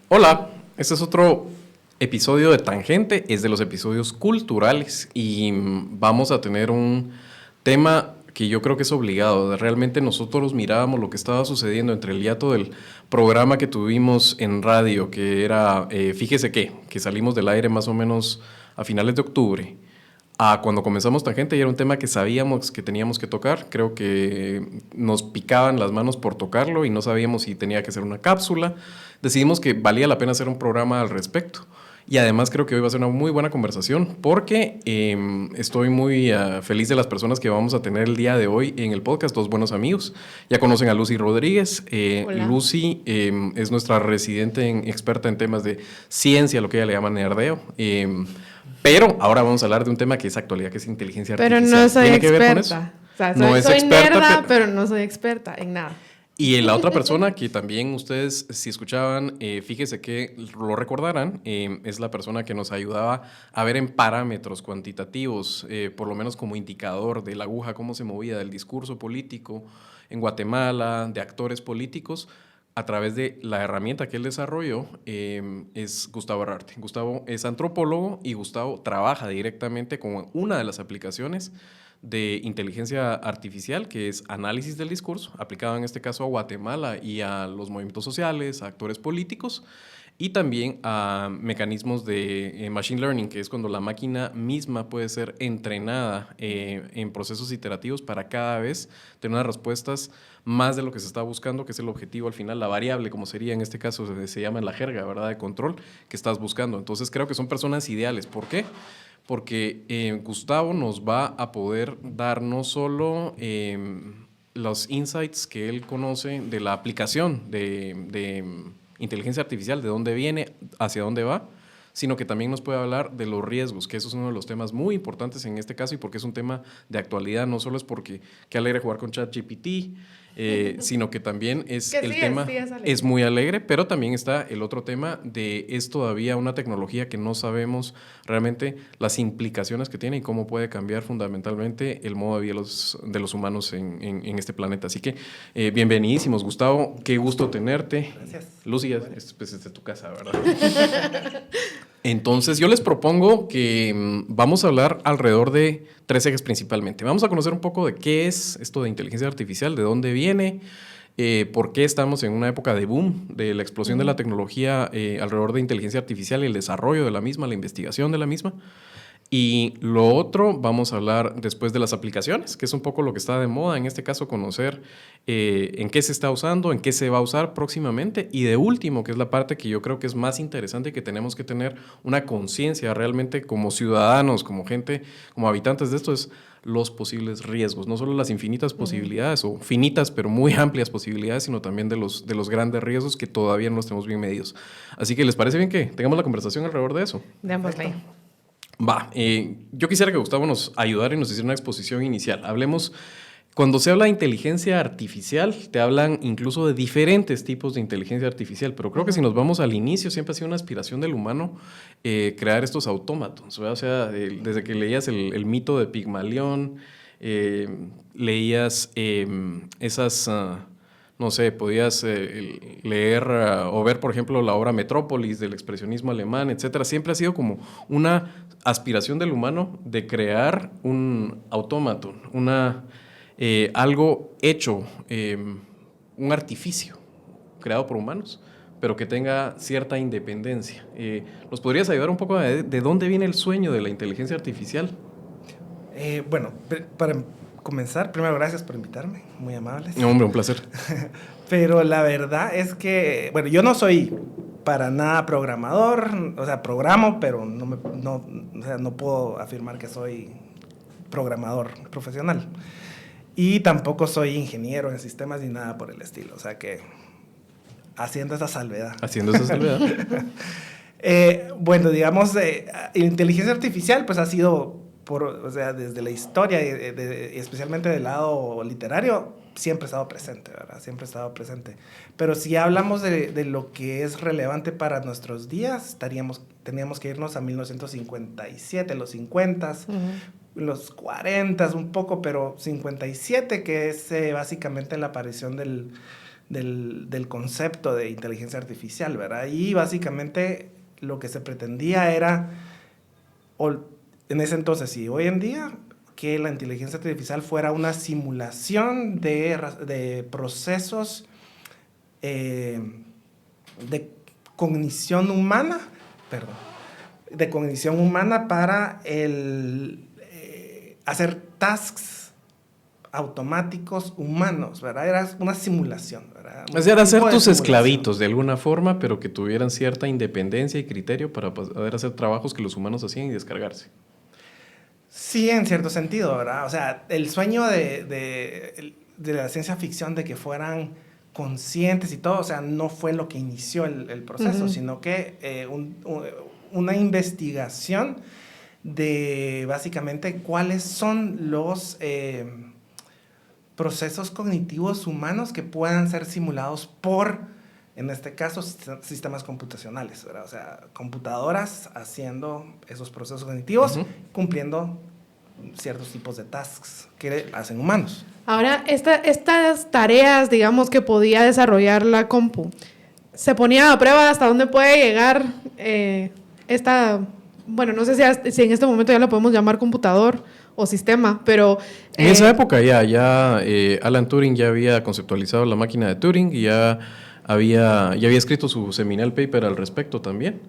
Hola, este es otro episodio de Tangente, es de los episodios culturales y vamos a tener un tema que yo creo que es obligado. Realmente nosotros mirábamos lo que estaba sucediendo entre el hiato del programa que tuvimos en radio, que era, fíjese que salimos del aire más o menos a finales de octubre, a cuando comenzamos Tangente, y era un tema que sabíamos que teníamos que tocar. Creo que nos picaban las manos por tocarlo y no sabíamos si tenía que ser una cápsula. Decidimos que valía la pena hacer un programa al respecto. Y además creo que hoy va a ser una muy buena conversación porque estoy muy feliz de las personas que vamos a tener el día de hoy en el podcast, dos buenos amigos. Ya conocen a Lucy Rodríguez. Lucy es nuestra residente experta en temas de ciencia, lo que ella le llama nerdeo. Pero ahora vamos a hablar de un tema que es actualidad, que es inteligencia artificial. Pero no soy ¿Tiene experta. que ver con eso? O sea, No es soy experta, nerda, pero no soy experta en nada. Y la otra persona que también ustedes, si escuchaban, fíjese que lo recordarán, es la persona que nos ayudaba a ver en parámetros cuantitativos, por lo menos como indicador de la aguja, cómo se movía del discurso político en Guatemala, de actores políticos, a través de la herramienta que él desarrolló. Es Gustavo Herrarte. Gustavo es antropólogo y Gustavo trabaja directamente con una de las aplicaciones de inteligencia artificial, que es análisis del discurso, aplicado en este caso a Guatemala y a los movimientos sociales, a actores políticos, y también a mecanismos de machine learning, que es cuando la máquina misma puede ser entrenada en procesos iterativos para cada vez tener unas respuestas más de lo que se está buscando, que es el objetivo al final, la variable, como sería en este caso, se llama en la jerga, ¿verdad?, de control que estás buscando. Entonces creo que son personas ideales. ¿Por qué? Porque Gustavo nos va a poder dar no solo los insights que él conoce de la aplicación de inteligencia artificial, de dónde viene, hacia dónde va, sino que también nos puede hablar de los riesgos, que eso es uno de los temas muy importantes en este caso, y porque es un tema de actualidad. No solo es porque qué alegre jugar con ChatGPT, sino que también es el tema es muy alegre, pero también está el otro tema de es todavía una tecnología que no sabemos realmente las implicaciones que tiene y cómo puede cambiar fundamentalmente el modo de vida de los humanos en este planeta. Así que bienvenidísimos, Gustavo, qué gusto tenerte. Gracias. Lucy, es de tu casa, ¿verdad? Entonces yo les propongo que vamos a hablar alrededor de 3 ejes principalmente. Vamos a conocer un poco de qué es esto de inteligencia artificial, de dónde viene, por qué estamos en una época de boom, de la explosión de la tecnología alrededor de inteligencia artificial y el desarrollo de la misma, la investigación de la misma. Y lo otro, vamos a hablar después de las aplicaciones, que es un poco lo que está de moda, en este caso conocer en qué se está usando, en qué se va a usar próximamente. Y de último, que es la parte que yo creo que es más interesante y que tenemos que tener una conciencia realmente como ciudadanos, como gente, como habitantes de esto, es los posibles riesgos, no solo las infinitas posibilidades o finitas pero muy amplias posibilidades, sino también de los grandes riesgos que todavía no los tenemos bien medidos. Así que ¿les parece bien que tengamos la conversación alrededor de eso? Démosle. Va, yo quisiera que Gustavo nos ayudara y nos hiciera una exposición inicial. Hablemos, cuando se habla de inteligencia artificial, te hablan incluso de diferentes tipos de inteligencia artificial, pero creo que si nos vamos al inicio, siempre ha sido una aspiración del humano crear estos autómatos, ¿verdad? O sea, desde que leías el mito de Pigmalión, leías esas... no sé, podías leer o ver, por ejemplo, la obra Metrópolis del expresionismo alemán, etcétera. Siempre ha sido como una aspiración del humano de crear un autómaton, algo hecho, un artificio creado por humanos, pero que tenga cierta independencia. ¿Nos podrías ayudar un poco de dónde viene el sueño de la inteligencia artificial? Bueno, para comenzar, primero gracias por invitarme, muy amables. No, hombre, un placer. Pero la verdad es que, bueno, yo no soy para nada programador, o sea, programo, pero no puedo afirmar que soy programador profesional. Y tampoco soy ingeniero en sistemas ni nada por el estilo, o sea que haciendo esa salvedad. Haciendo esa salvedad. Bueno, digamos, inteligencia artificial pues ha sido... o sea, desde la historia, especialmente del lado literario, siempre ha estado presente, ¿verdad? Siempre ha estado presente. Pero si hablamos de lo que es relevante para nuestros días, teníamos que irnos a 1957, los 50s, los 40 un poco, pero 57, que es básicamente la aparición del concepto de inteligencia artificial, ¿verdad? Y básicamente lo que se pretendía era, en ese entonces y hoy en día, que la inteligencia artificial fuera una simulación de procesos de cognición humana, para hacer tasks automáticos humanos, ¿verdad? Era una simulación, ¿verdad? O sea, era hacer tus esclavitos de alguna forma, pero que tuvieran cierta independencia y criterio para poder hacer trabajos que los humanos hacían y descargarse. Sí, en cierto sentido, ¿verdad? O sea, el sueño de la ciencia ficción de que fueran conscientes y todo, o sea, no fue lo que inició el proceso, sino que una investigación de básicamente cuáles son los procesos cognitivos humanos que puedan ser simulados por, en este caso, sistemas computacionales, ¿verdad? O sea, computadoras haciendo esos procesos cognitivos, cumpliendo ciertos tipos de tasks que hacen humanos. Ahora, estas tareas, digamos, que podía desarrollar la compu, ¿se ponía a prueba hasta dónde puede llegar bueno, no sé si en este momento ya lo podemos llamar computador o sistema, pero... En esa época Alan Turing ya había conceptualizado la máquina de Turing y ya había escrito su seminal paper al respecto también.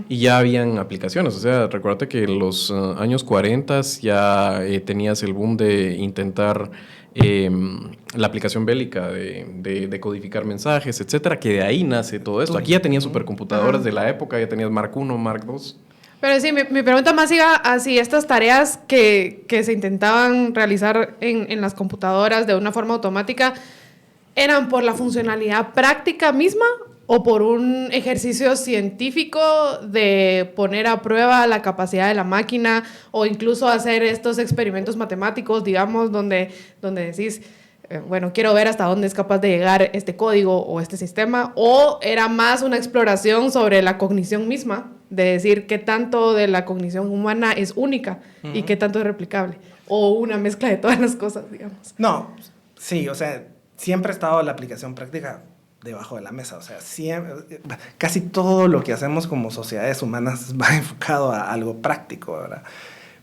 Y ya habían aplicaciones. O sea, recuérdate que en los años 40 ya tenías el boom de intentar la aplicación bélica de codificar mensajes, etcétera, que de ahí nace todo esto. Aquí ya tenías supercomputadoras de la época, ya tenías Mark I, Mark II. Pero sí, mi pregunta más iba así, estas tareas que se intentaban realizar en las computadoras de una forma automática, ¿eran por la funcionalidad práctica misma o por un ejercicio científico de poner a prueba la capacidad de la máquina o incluso hacer estos experimentos matemáticos, digamos, donde decís, bueno, quiero ver hasta dónde es capaz de llegar este código o este sistema? ¿O era más una exploración sobre la cognición misma, de decir qué tanto de la cognición humana es única y qué tanto es replicable? ¿O una mezcla de todas las cosas, digamos? No, sí, o sea, siempre ha estado la aplicación práctica debajo de la mesa. O sea, casi todo lo que hacemos como sociedades humanas va enfocado a algo práctico, ¿verdad?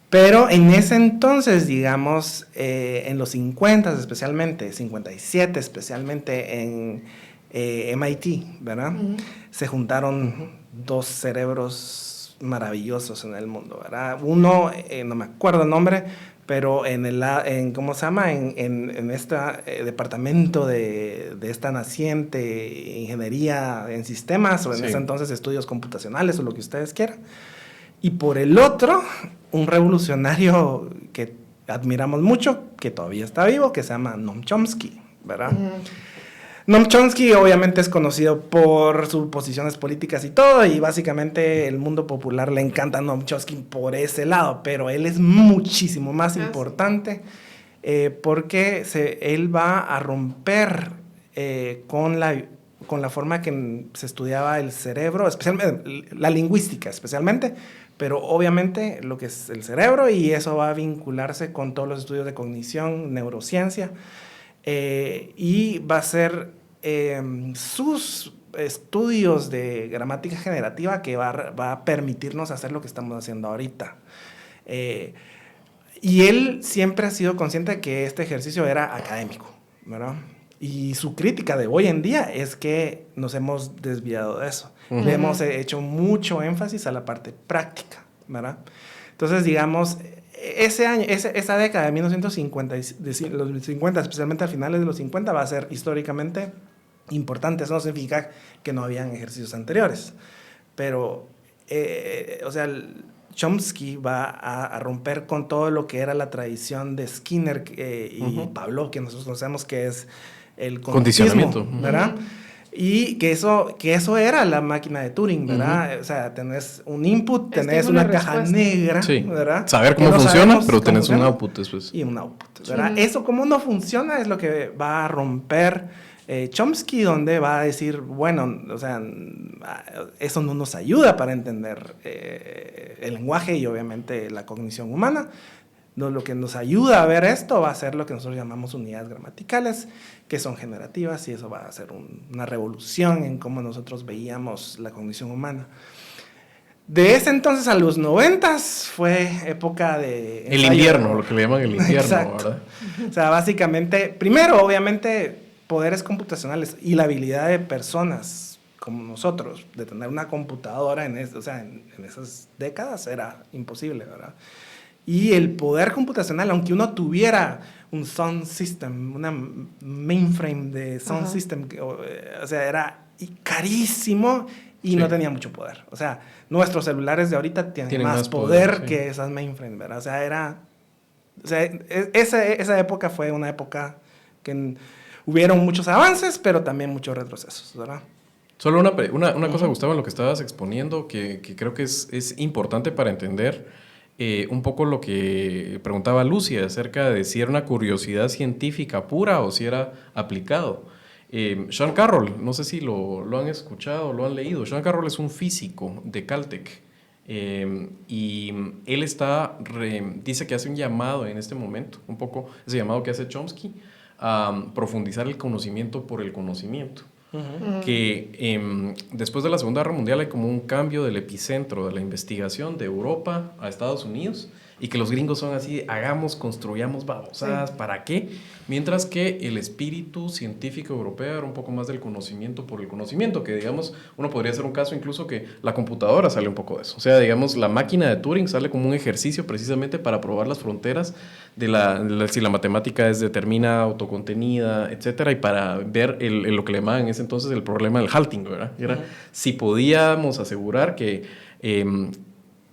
Pero en ese entonces, digamos, en los 50 especialmente, 57 especialmente en MIT, ¿verdad? Se juntaron dos cerebros maravillosos en el mundo, ¿verdad? Uno, no me acuerdo el nombre, pero ¿cómo se llama? En este departamento de esta naciente ingeniería en sistemas, o en ese entonces estudios computacionales, o lo que ustedes quieran. Y por el otro, un revolucionario que admiramos mucho, que todavía está vivo, que se llama Noam Chomsky, ¿verdad? Noam Chomsky obviamente es conocido por sus posiciones políticas y todo, y básicamente el mundo popular le encanta a Noam Chomsky por ese lado, pero él es muchísimo más importante porque él va a romper con la forma que se estudiaba el cerebro, especialmente la lingüística especialmente, pero obviamente lo que es el cerebro, y eso va a vincularse con todos los estudios de cognición, neurociencia, y va a ser sus estudios de gramática generativa que va a permitirnos hacer lo que estamos haciendo ahorita. Y él siempre ha sido consciente de que este ejercicio era académico, ¿verdad? Y su crítica de hoy en día es que nos hemos desviado de eso. Le hemos hecho mucho énfasis a la parte práctica, ¿verdad? Entonces, digamos, esa década de 1950, los 50, especialmente a finales de los 50, va a ser históricamente importante. Eso no significa que no habían ejercicios anteriores. Pero, o sea, Chomsky va a romper con todo lo que era la tradición de Skinner y Pavlov, que nosotros conocemos que es el condicionamiento, ¿verdad? Y que eso era la máquina de Turing, ¿verdad? O sea, tenés un input, tenés una caja negra, ¿verdad? Saber cómo funciona, pero tenés un output después. Y un output, ¿verdad? Eso, cómo no funciona, es lo que va a romper Chomsky, donde va a decir, bueno, o sea, eso no nos ayuda para entender el lenguaje y obviamente la cognición humana. Lo que nos ayuda a ver esto va a ser lo que nosotros llamamos unidades gramaticales, que son generativas, y eso va a ser una revolución en cómo nosotros veíamos la cognición humana. De ese entonces a los 90s fue época de... El invierno, lo que le llaman el invierno, exacto, ¿verdad? O sea, básicamente, primero, obviamente, poderes computacionales y la habilidad de personas como nosotros de tener una computadora en esas décadas era imposible, ¿verdad? Y el poder computacional, aunque uno tuviera un sound system, una mainframe de sound system, o sea, era carísimo y no tenía mucho poder. O sea, nuestros celulares de ahorita tienen más poder que esas mainframes, ¿verdad? O sea, esa época fue una época que hubieron muchos avances, pero también muchos retrocesos, ¿verdad? Solo una cosa, Gustavo, en lo que estabas exponiendo, que creo que es importante para entender un poco lo que preguntaba Lucia acerca de si era una curiosidad científica pura o si era aplicado. Sean Carroll, no sé si lo han escuchado, lo han leído. Sean Carroll es un físico de Caltech y él dice que hace un llamado en este momento, un poco ese llamado que hace Chomsky, a profundizar el conocimiento por el conocimiento. Que después de la Segunda Guerra Mundial hay como un cambio del epicentro de la investigación de Europa a Estados Unidos y que los gringos son así, construyamos babosadas, ¿para qué? Mientras que el espíritu científico europeo era un poco más del conocimiento por el conocimiento, que digamos, uno podría hacer un caso incluso que la computadora sale un poco de eso. O sea, digamos, la máquina de Turing sale como un ejercicio precisamente para probar las fronteras de si la matemática es determinada, autocontenida, etcétera, y para ver lo que le llamaban en ese entonces el problema del halting, ¿verdad? Era si podíamos asegurar que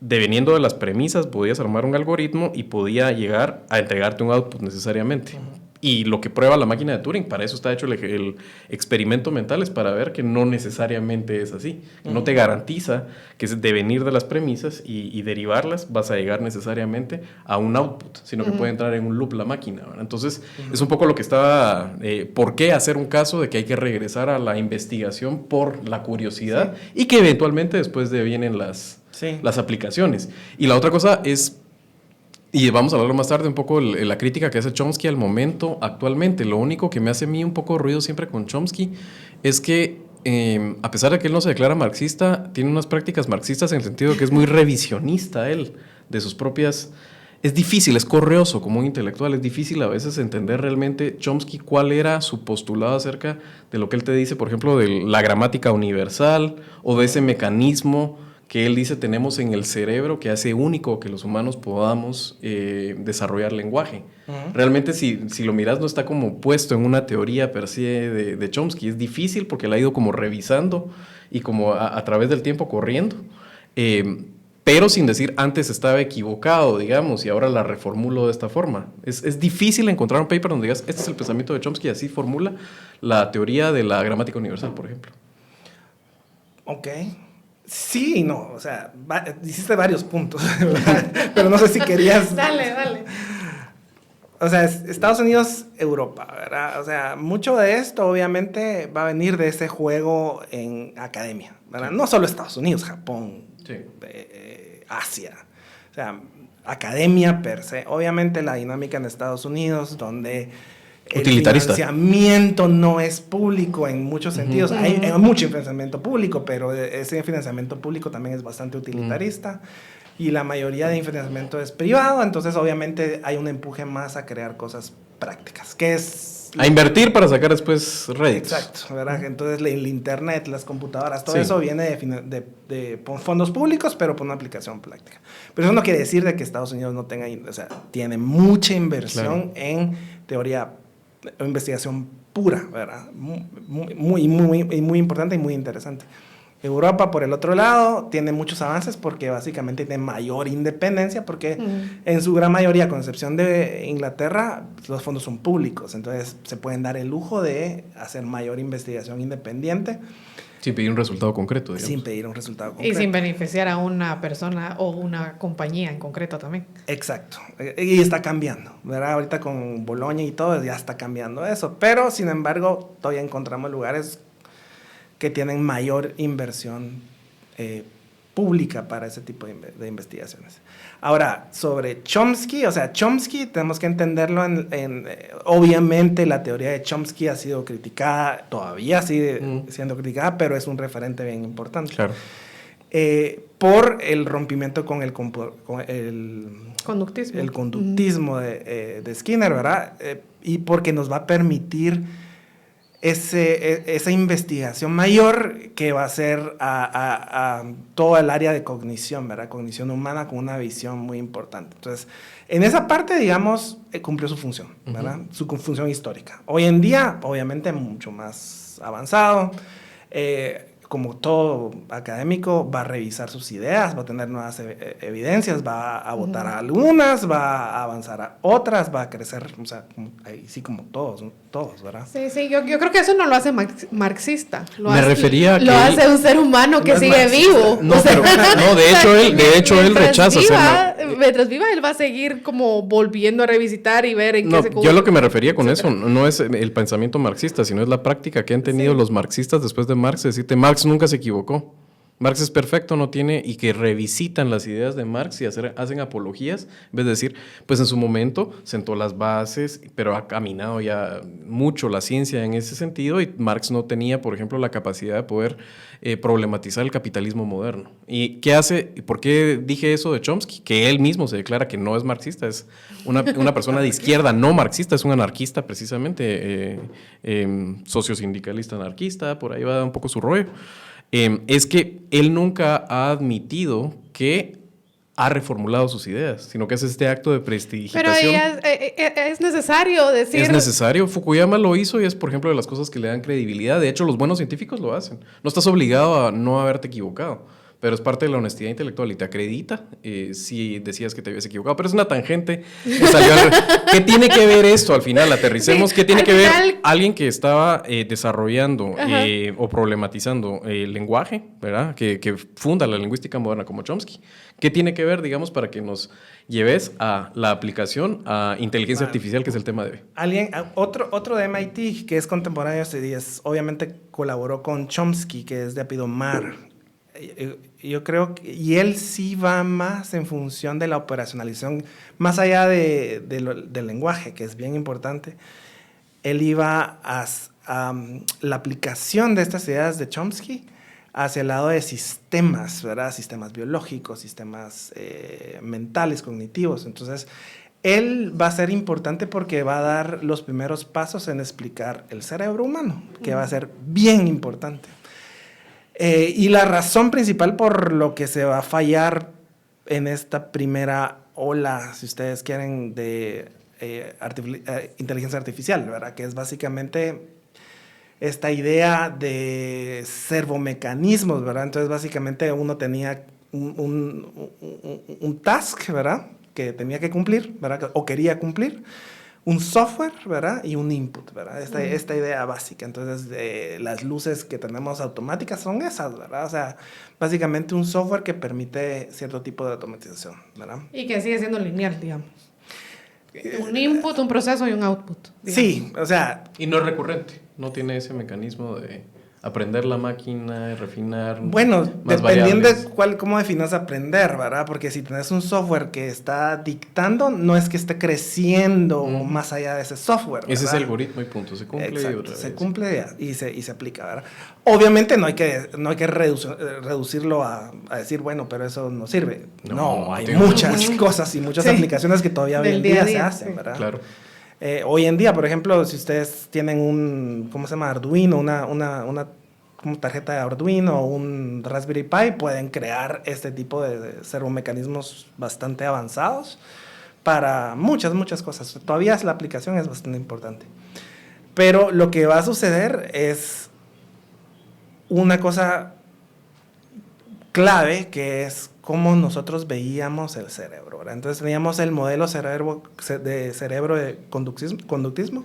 deveniendo de las premisas podías armar un algoritmo y podía llegar a entregarte un output necesariamente. Y lo que prueba la máquina de Turing, para eso está hecho el experimento mental, es para ver que no necesariamente es así. No te garantiza que es devenir de las premisas y derivarlas vas a llegar necesariamente a un output, sino que puede entrar en un loop la máquina, ¿verdad? Entonces, es un poco lo que estaba... ¿por qué hacer un caso de que hay que regresar a la investigación por la curiosidad y que eventualmente después vienen las aplicaciones? Y la otra cosa es... Y vamos a hablarlo más tarde un poco la crítica que hace Chomsky al momento actualmente. Lo único que me hace a mí un poco de ruido siempre con Chomsky es que a pesar de que él no se declara marxista, tiene unas prácticas marxistas en el sentido de que es muy revisionista él, de sus propias... Es difícil, es correoso como un intelectual, es difícil a veces entender realmente Chomsky cuál era su postulado acerca de lo que él te dice, por ejemplo, de la gramática universal o de ese mecanismo que él dice tenemos en el cerebro que hace único que los humanos podamos desarrollar lenguaje. Realmente si lo miras no está como puesto en una teoría per se de Chomsky. Es difícil porque la ha ido como revisando y como a través del tiempo corriendo, pero sin decir antes estaba equivocado, digamos, y ahora la reformulo de esta forma. Es difícil encontrar un paper donde digas este es el pensamiento de Chomsky y así formula la teoría de la gramática universal, por ejemplo. Ok. Sí y no, o sea, hiciste varios puntos, ¿verdad? Pero no sé si querías... Dale. O sea, Estados Unidos, Europa, ¿verdad? O sea, mucho de esto obviamente va a venir de ese juego en academia, ¿verdad? No solo Estados Unidos, Japón, Asia, o sea, academia per se. Obviamente la dinámica en Estados Unidos, donde... el financiamiento no es público en muchos sentidos. Hay mucho financiamiento público, pero ese financiamiento público también es bastante utilitarista y la mayoría de financiamiento es privado, entonces obviamente hay un empuje más a crear cosas prácticas, que es... A invertir para sacar después réditos. Exacto, ¿verdad? Entonces el internet, las computadoras, todo eso viene de fondos públicos, pero por una aplicación práctica. Pero eso no quiere decir de que Estados Unidos no tenga, o sea, tiene mucha inversión en teoría o investigación pura, ¿verdad? Muy importante y muy interesante. Europa, por el otro lado, tiene muchos avances porque básicamente tiene mayor independencia porque en su gran mayoría, con excepción de Inglaterra, los fondos son públicos, entonces se pueden dar el lujo de hacer mayor investigación independiente. Sin pedir un resultado concreto, digamos. Sin pedir un resultado concreto. Y sin beneficiar a una persona o una compañía en concreto también. Exacto. Y está cambiando, ¿verdad? Ahorita con Bolonia y todo ya está cambiando eso. Pero, sin embargo, todavía encontramos lugares que tienen mayor inversión pública para ese tipo de investigaciones. Ahora, sobre Chomsky, o sea, Chomsky tenemos que entenderlo obviamente la teoría de Chomsky ha sido criticada, todavía sigue siendo criticada, pero es un referente bien importante. Claro. Por el rompimiento con el conductismo, el conductismo de Skinner, ¿verdad? Y porque nos va a permitir esa investigación mayor que va a ser a todo el área de cognición, ¿verdad? Cognición humana con una visión muy importante. Entonces, en esa parte, digamos, cumplió su función, ¿verdad? Su función histórica. Hoy en día, obviamente, mucho más avanzado. Como todo académico, va a revisar sus ideas, va a tener nuevas evidencias, va a votar a algunas, va a avanzar a otras, va a crecer, o sea, ahí sí como todos, ¿verdad? Sí, yo creo que eso no lo hace marxista. Refería a que lo hace un ser humano que sigue vivo. No, pero, no, de hecho él rechaza mientras viva, él va a seguir como volviendo a revisitar y ver en qué se yo lo que me refería con eso no es el pensamiento marxista, sino es la práctica que han tenido los marxistas después de Marx, es decir, Marx nunca se equivocó. Marx es perfecto, no tiene, y que revisitan las ideas de Marx y hacen apologías, en vez de decir, pues en su momento sentó las bases, pero ha caminado ya mucho la ciencia en ese sentido, y Marx no tenía, por ejemplo, la capacidad de poder problematizar el capitalismo moderno. ¿Y qué hace? ¿Por qué dije eso de Chomsky? Que él mismo se declara que no es marxista, es una persona de izquierda no marxista, es un anarquista precisamente, sociosindicalista anarquista, por ahí va un poco su rollo. Es que él nunca ha admitido que ha reformulado sus ideas, sino que es este acto de prestigitación. Pero es necesario decir... Es necesario. Fukuyama lo hizo y es, por ejemplo, de las cosas que le dan credibilidad. De hecho, los buenos científicos lo hacen. No estás obligado a no haberte equivocado, pero es parte de la honestidad intelectual y te acredita si decías que te habías equivocado. Pero es una tangente. ¿Qué tiene que ver esto al final? Aterricemos. Sí, ¿qué tiene que ver alguien que estaba desarrollando o problematizando el lenguaje, ¿verdad? Que funda la lingüística moderna como Chomsky? ¿Qué tiene que ver, digamos, para que nos lleves a la aplicación a inteligencia artificial, que es el tema de hoy? Otro de MIT que es contemporáneo este día, obviamente colaboró con Chomsky, que es de apellido Marr. Yo creo que, y él sí va más en función de la operacionalización, más allá del lenguaje, que es bien importante. Él iba a la aplicación de estas ideas de Chomsky hacia el lado de sistemas, ¿verdad? Sistemas biológicos, sistemas mentales, cognitivos. Entonces, él va a ser importante porque va a dar los primeros pasos en explicar el cerebro humano, que va a ser bien importante. Y la razón principal por lo que se va a fallar en esta primera ola, si ustedes quieren, de inteligencia artificial, ¿verdad? Que es básicamente esta idea de servomecanismos, ¿verdad? Entonces, básicamente uno tenía un task, ¿verdad? Que tenía que cumplir, ¿verdad? O quería cumplir. Un software, ¿verdad? Y un input, ¿verdad? Esta idea básica. Entonces, las luces que tenemos automáticas son esas, ¿verdad? O sea, básicamente un software que permite cierto tipo de automatización, ¿verdad? Y que sigue siendo lineal, digamos. Un input, un proceso y un output. Digamos. Sí, o sea... Y no es recurrente. No tiene ese mecanismo de aprender la máquina, refinar. Bueno, más dependiendo variables. de cómo definas aprender, ¿verdad? Porque si tenés un software que está dictando, no es que esté creciendo más allá de ese software, ¿verdad? Ese es el algoritmo y punto. Se cumple. Exacto, otra vez. se cumple y se aplica, ¿verdad? Obviamente no hay que reducirlo a decir, bueno, pero eso no sirve. No, hay muchas cosas y muchas aplicaciones que todavía hoy en día se hacen, ¿verdad? Claro. Hoy en día, por ejemplo, si ustedes tienen ¿cómo se llama? Arduino, una tarjeta de Arduino o un Raspberry Pi, pueden crear este tipo de servomecanismos bastante avanzados para muchas cosas. Todavía la aplicación es bastante importante. Pero lo que va a suceder es una cosa clave, que es cómo nosotros veíamos el cerebro, ¿verdad? Entonces teníamos el modelo de cerebro de conductismo.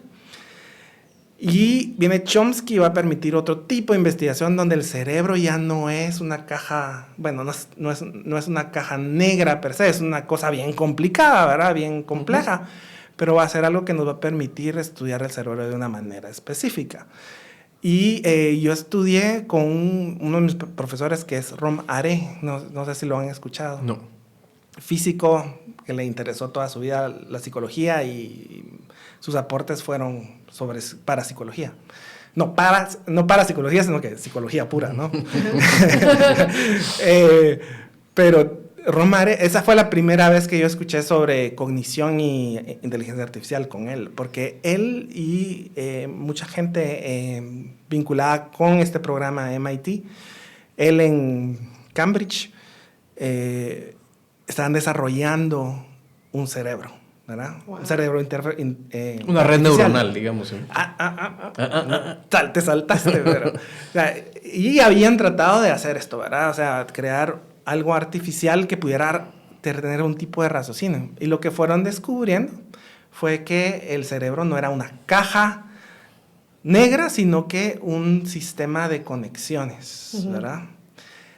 Y viene Chomsky y va a permitir otro tipo de investigación donde el cerebro ya no es una caja, bueno, no es una caja negra per se, es una cosa bien complicada, ¿verdad? Bien compleja, pero va a ser algo que nos va a permitir estudiar el cerebro de una manera específica. Y yo estudié con uno de mis profesores que es Rom Are, no sé si lo han escuchado. No. Físico, que le interesó toda su vida la psicología y sus aportes fueron sobre parapsicología. No parapsicología, sino que psicología pura, ¿no? Pero Romare, esa fue la primera vez que yo escuché sobre cognición y inteligencia artificial con él, porque él y mucha gente vinculada con este programa MIT, él en Cambridge, estaban desarrollando un cerebro, ¿verdad? Wow. Un cerebro una red neuronal, digamos. ¿Sí? Te saltaste, pero... O sea, y habían tratado de hacer esto, ¿verdad? O sea, crear algo artificial que pudiera tener un tipo de raciocinio. Y lo que fueron descubriendo fue que el cerebro no era una caja negra, sino que un sistema de conexiones, ¿verdad?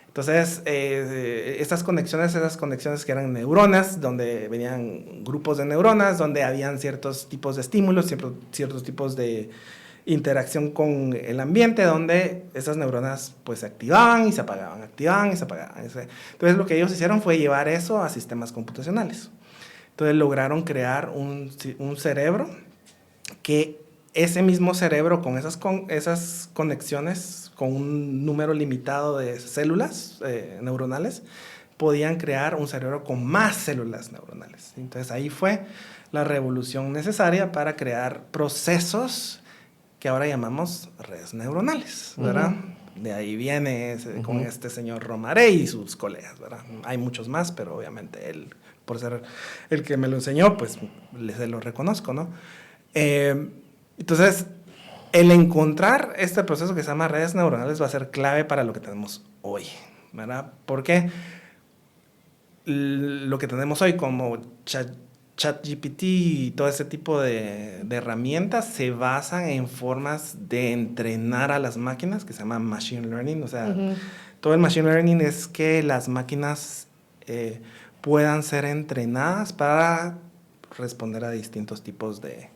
Entonces, esas conexiones que eran neuronas, donde venían grupos de neuronas, donde habían ciertos tipos de estímulos, ciertos tipos de interacción con el ambiente, donde esas neuronas pues se activaban y se apagaban, activaban y se apagaban. Entonces, lo que ellos hicieron fue llevar eso a sistemas computacionales. Entonces, lograron crear un cerebro que ese mismo cerebro con esas conexiones, con un número limitado de células neuronales, podían crear un cerebro con más células neuronales. Entonces ahí fue la revolución necesaria para crear procesos que ahora llamamos redes neuronales, ¿verdad? De ahí viene con este señor Romare y sus colegas, ¿verdad? Hay muchos más, pero obviamente él, por ser el que me lo enseñó, pues se lo reconozco, ¿no? Entonces, el encontrar este proceso que se llama redes neuronales va a ser clave para lo que tenemos hoy, ¿verdad? Porque lo que tenemos hoy como ChatGPT y todo ese tipo de herramientas se basan en formas de entrenar a las máquinas que se llama machine learning. O sea, todo el machine learning es que las máquinas puedan ser entrenadas para responder a distintos tipos de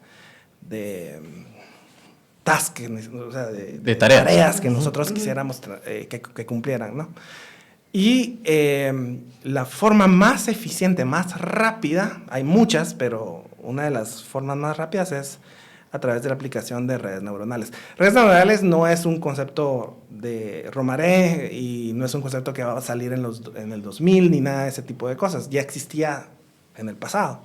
tasks, o sea, de tareas que nosotros quisiéramos que cumplieran, ¿no? Y la forma más eficiente, más rápida, hay muchas, pero una de las formas más rápidas es a través de la aplicación de redes neuronales. Redes neuronales no es un concepto de Romare y no es un concepto que va a salir en el 2000 ni nada de ese tipo de cosas. Ya existía en el pasado.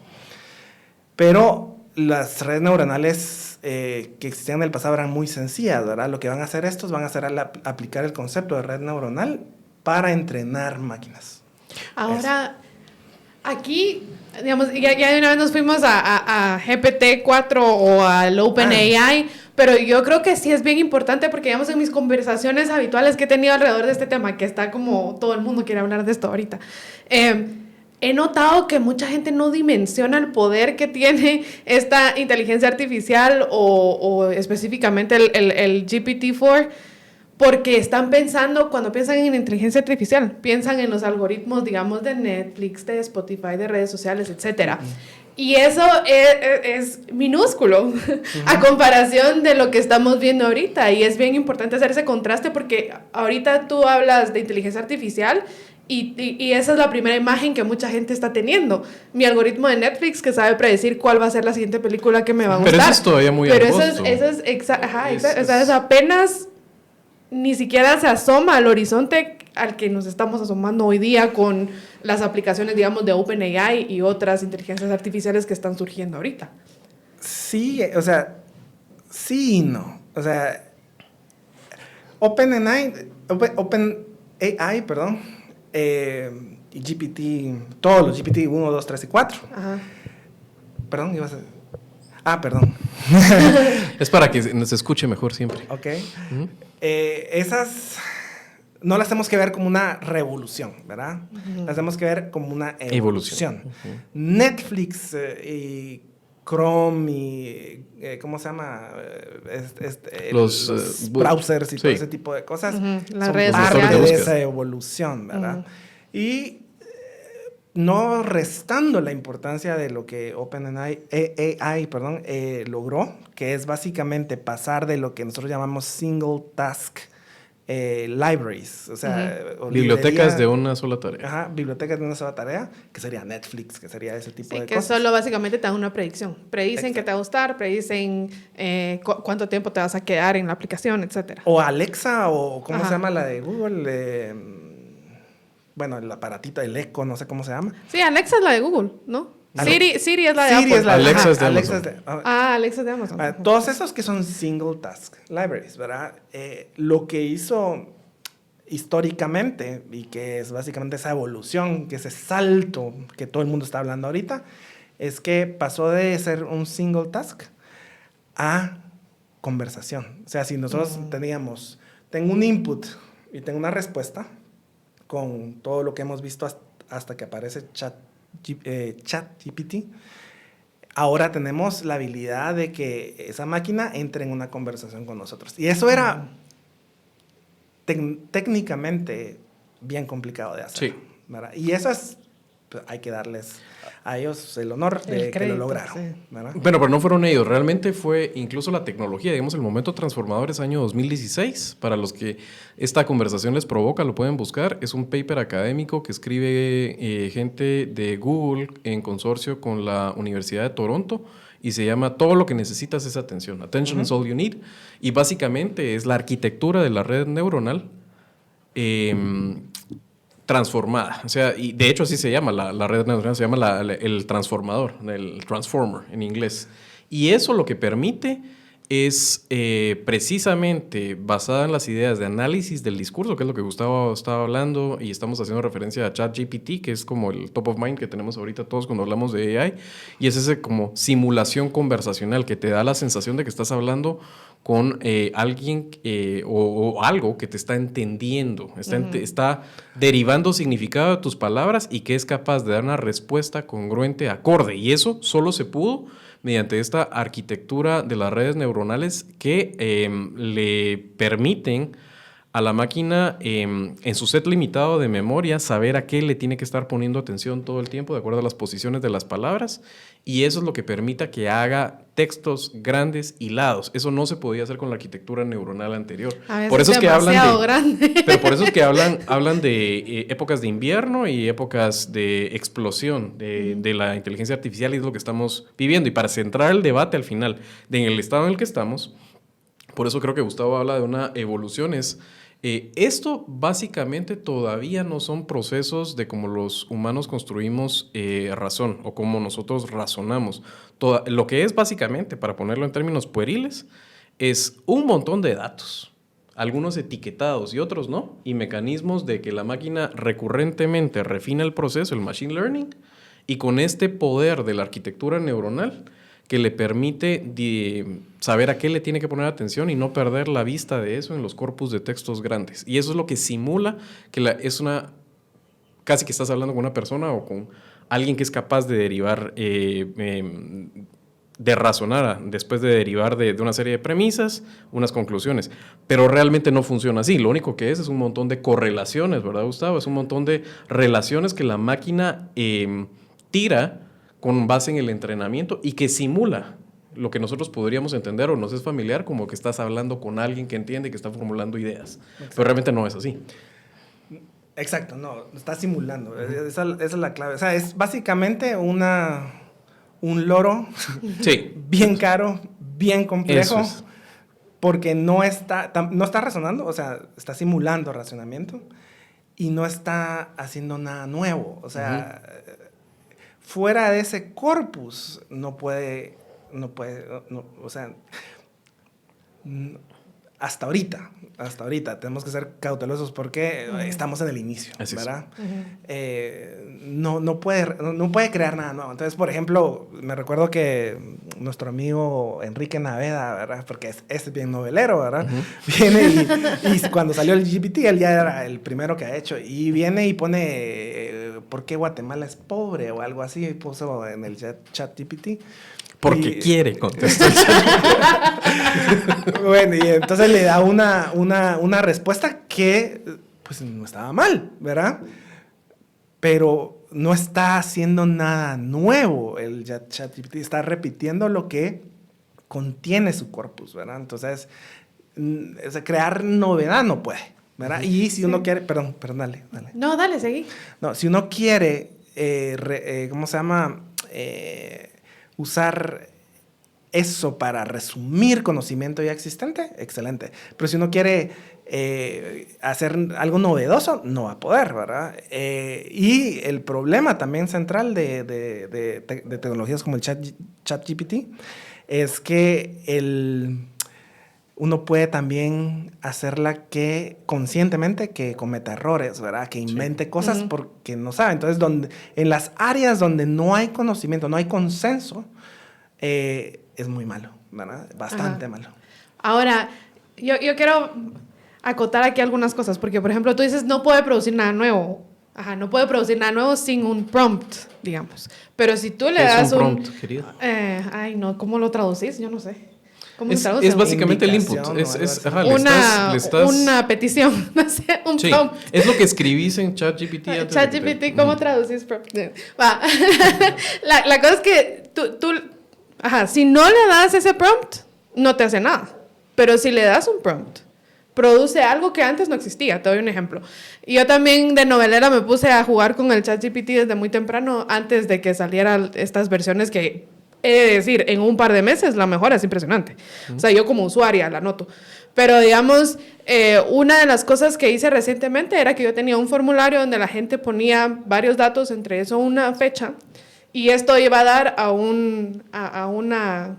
Pero las redes neuronales que existían en el pasado eran muy sencillas, ¿verdad? Lo que van a hacer estos, van a hacer aplicar el concepto de red neuronal para entrenar máquinas. Ahora, aquí, digamos, ya de una vez nos fuimos a GPT-4 o al OpenAI, pero yo creo que sí es bien importante porque, digamos, en mis conversaciones habituales que he tenido alrededor de este tema, que está como todo el mundo quiere hablar de esto ahorita, he notado que mucha gente no dimensiona el poder que tiene esta inteligencia artificial o específicamente el GPT-4, porque están pensando, cuando piensan en inteligencia artificial, piensan en los algoritmos, digamos, de Netflix, de Spotify, de redes sociales, etc. Y eso es minúsculo a comparación de lo que estamos viendo ahorita. Y es bien importante hacer ese contraste porque ahorita tú hablas de inteligencia artificial y esa es la primera imagen que mucha gente está teniendo. Mi algoritmo de Netflix que sabe predecir cuál va a ser la siguiente película que me va a gustar. Pero eso es todavía muy Pero eso es apenas... Ni siquiera se asoma al horizonte al que nos estamos asomando hoy día con las aplicaciones, digamos, de OpenAI y otras inteligencias artificiales que están surgiendo ahorita. Sí, o sea, sí y no. O sea, OpenAI, perdón, y GPT, todos los GPT 1, 2, 3 y 4. Ajá. Perdón, ibas a... perdón. Es para que se escuche mejor siempre. Ok. Esas no las tenemos que ver como una revolución, ¿verdad? Las tenemos que ver como una evolución. Netflix y Chrome y... ¿cómo se llama? Los browsers y todo ese tipo de cosas Las son redes parte sociales de esa evolución, ¿verdad? Y no restando la importancia de lo que OpenAI logró, que es básicamente pasar de lo que nosotros llamamos single task libraries, o sea, o bibliotecas de una sola tarea. Ajá, bibliotecas de una sola tarea, que sería Netflix, que sería ese tipo de que cosas. solo básicamente te dan una predicción. Predicen qué te va a gustar, predicen cuánto tiempo te vas a quedar en la aplicación, etcétera. O Alexa, o ¿cómo se llama la de Google? Bueno, el aparatito, el Echo, no sé cómo se llama. Sí, Alexa es la de Google, ¿no? Siri es la de Siri Apple. es la Alexa es de Alexa Amazon. Alexa es de Amazon. Todos esos que son single task libraries, ¿verdad? Lo que hizo históricamente, y que es básicamente esa evolución, que ese salto que todo el mundo está hablando ahorita, es que pasó de ser un single task a conversación. O sea, si nosotros tengo un input y tengo una respuesta con todo lo que hemos visto hasta que aparece ChatGPT, ahora tenemos la habilidad de que esa máquina entre en una conversación con nosotros. Y eso era técnicamente bien complicado de hacer. Sí. ¿Verdad? Y eso es, pues, hay que darles a ellos el honor de que lo lograron. Sí. ¿Verdad? Bueno, pero no fueron ellos, realmente fue incluso la tecnología, digamos, el momento transformador es año 2016, para los que esta conversación les provoca, lo pueden buscar, es un paper académico que escribe gente de Google en consorcio con la Universidad de Toronto, y se llama Todo lo que necesitas es atención, Attention is all you need, y básicamente es la arquitectura de la red neuronal transformada, o sea, y de hecho así se llama la red neuronal, se llama el transformador, el transformer en inglés. Y eso lo que permite es precisamente basada en las ideas de análisis del discurso, que es lo que Gustavo estaba hablando, y estamos haciendo referencia a ChatGPT, que es como el top of mind que tenemos ahorita todos cuando hablamos de AI, y es ese como simulación conversacional que te da la sensación de que estás hablando con alguien o algo que te está entendiendo, está derivando significado de tus palabras y que es capaz de dar una respuesta congruente, acorde. Y eso solo se pudo mediante esta arquitectura de las redes neuronales que le permiten a la máquina en su set limitado de memoria saber a qué le tiene que estar poniendo atención todo el tiempo de acuerdo a las posiciones de las palabras, y eso es lo que permite que haga textos grandes hilados. Eso no se podía hacer con la arquitectura neuronal anterior. Por eso es que hablan grande. Pero por eso es que hablan de épocas de invierno y épocas de explosión de la inteligencia artificial, y es lo que estamos viviendo. Y para centrar el debate al final en el estado en el que estamos, por eso creo que Gustavo habla de una evolución, esto básicamente todavía no son procesos de cómo los humanos construimos razón o cómo nosotros razonamos. Lo que es básicamente, para ponerlo en términos pueriles, es un montón de datos, algunos etiquetados y otros no, y mecanismos de que la máquina recurrentemente refina el proceso, el machine learning, y con este poder de la arquitectura neuronal que le permite saber a qué le tiene que poner atención y no perder la vista de eso en los corpus de textos grandes. Y eso es lo que simula que casi que estás hablando con una persona o con alguien que es capaz de derivar, de razonar después de derivar de una serie de premisas, unas conclusiones. Pero realmente no funciona así. Lo único que es un montón de correlaciones, ¿verdad, Gustavo? Es un montón de relaciones que la máquina tira con base en el entrenamiento y que simula lo que nosotros podríamos entender o nos es familiar, como que estás hablando con alguien que entiende y que está formulando ideas. Exacto. Pero realmente no es así. Exacto, no, está simulando. Esa es la clave. O sea, es básicamente un loro sí. bien caro, bien complejo, es. porque no está razonando, o sea, está simulando razonamiento y no está haciendo nada nuevo. O sea, fuera de ese corpus no puede, o sea, hasta ahorita tenemos que ser cautelosos porque estamos en el inicio, así ¿verdad? No puede crear nada nuevo. Entonces, por ejemplo, me recuerdo que nuestro amigo Enrique Naveda, ¿verdad? Porque es bien novelero, ¿verdad? Viene y cuando salió el GPT, él ya era el primero que ha hecho, y viene y pone ¿por qué Guatemala es pobre? O algo así, y puso en el chat GPT. Porque quiere contestar. Bueno, y entonces le da una respuesta que, pues, no estaba mal, ¿verdad? Pero no está haciendo nada nuevo. El ChatGPT está repitiendo lo que contiene su corpus, ¿verdad? Entonces, crear novedad no puede, ¿verdad? Y si uno quiere, perdón, dale. No, dale, seguí. No, si uno quiere, ¿cómo se llama? Usar eso para resumir conocimiento ya existente, excelente. Pero si uno quiere hacer algo novedoso, no va a poder, ¿verdad? Y el problema también central de tecnologías como el ChatGPT es que uno puede también hacerla que conscientemente que cometa errores, ¿verdad? Que invente cosas porque no sabe. Entonces, en las áreas donde no hay conocimiento, no hay consenso, es muy malo, ¿verdad? Bastante malo. Ahora, yo quiero acotar aquí algunas cosas, porque, por ejemplo, tú dices no puede producir nada nuevo. Ajá, no puede producir nada nuevo sin un prompt, digamos. Pero si tú le das un prompt, querido? Ay, no, ¿cómo lo traducís? Yo no sé. ¿Cómo se traduce? Es básicamente el input. Una petición, no sé, un prompt. Es lo que escribís en ChatGPT. ChatGPT, ¿cómo traducís prompt? Va. la cosa es que si no le das ese prompt, no te hace nada. Pero si le das un prompt, produce algo que antes no existía. Te doy un ejemplo. Yo también de novelera me puse a jugar con el ChatGPT desde muy temprano, antes de que salieran estas versiones que, he de decir, en un par de meses la mejora es impresionante. O sea, yo como usuaria la noto. Pero digamos, una de las cosas que hice recientemente era que yo tenía un formulario donde la gente ponía varios datos, entre eso una fecha, y esto iba a dar a una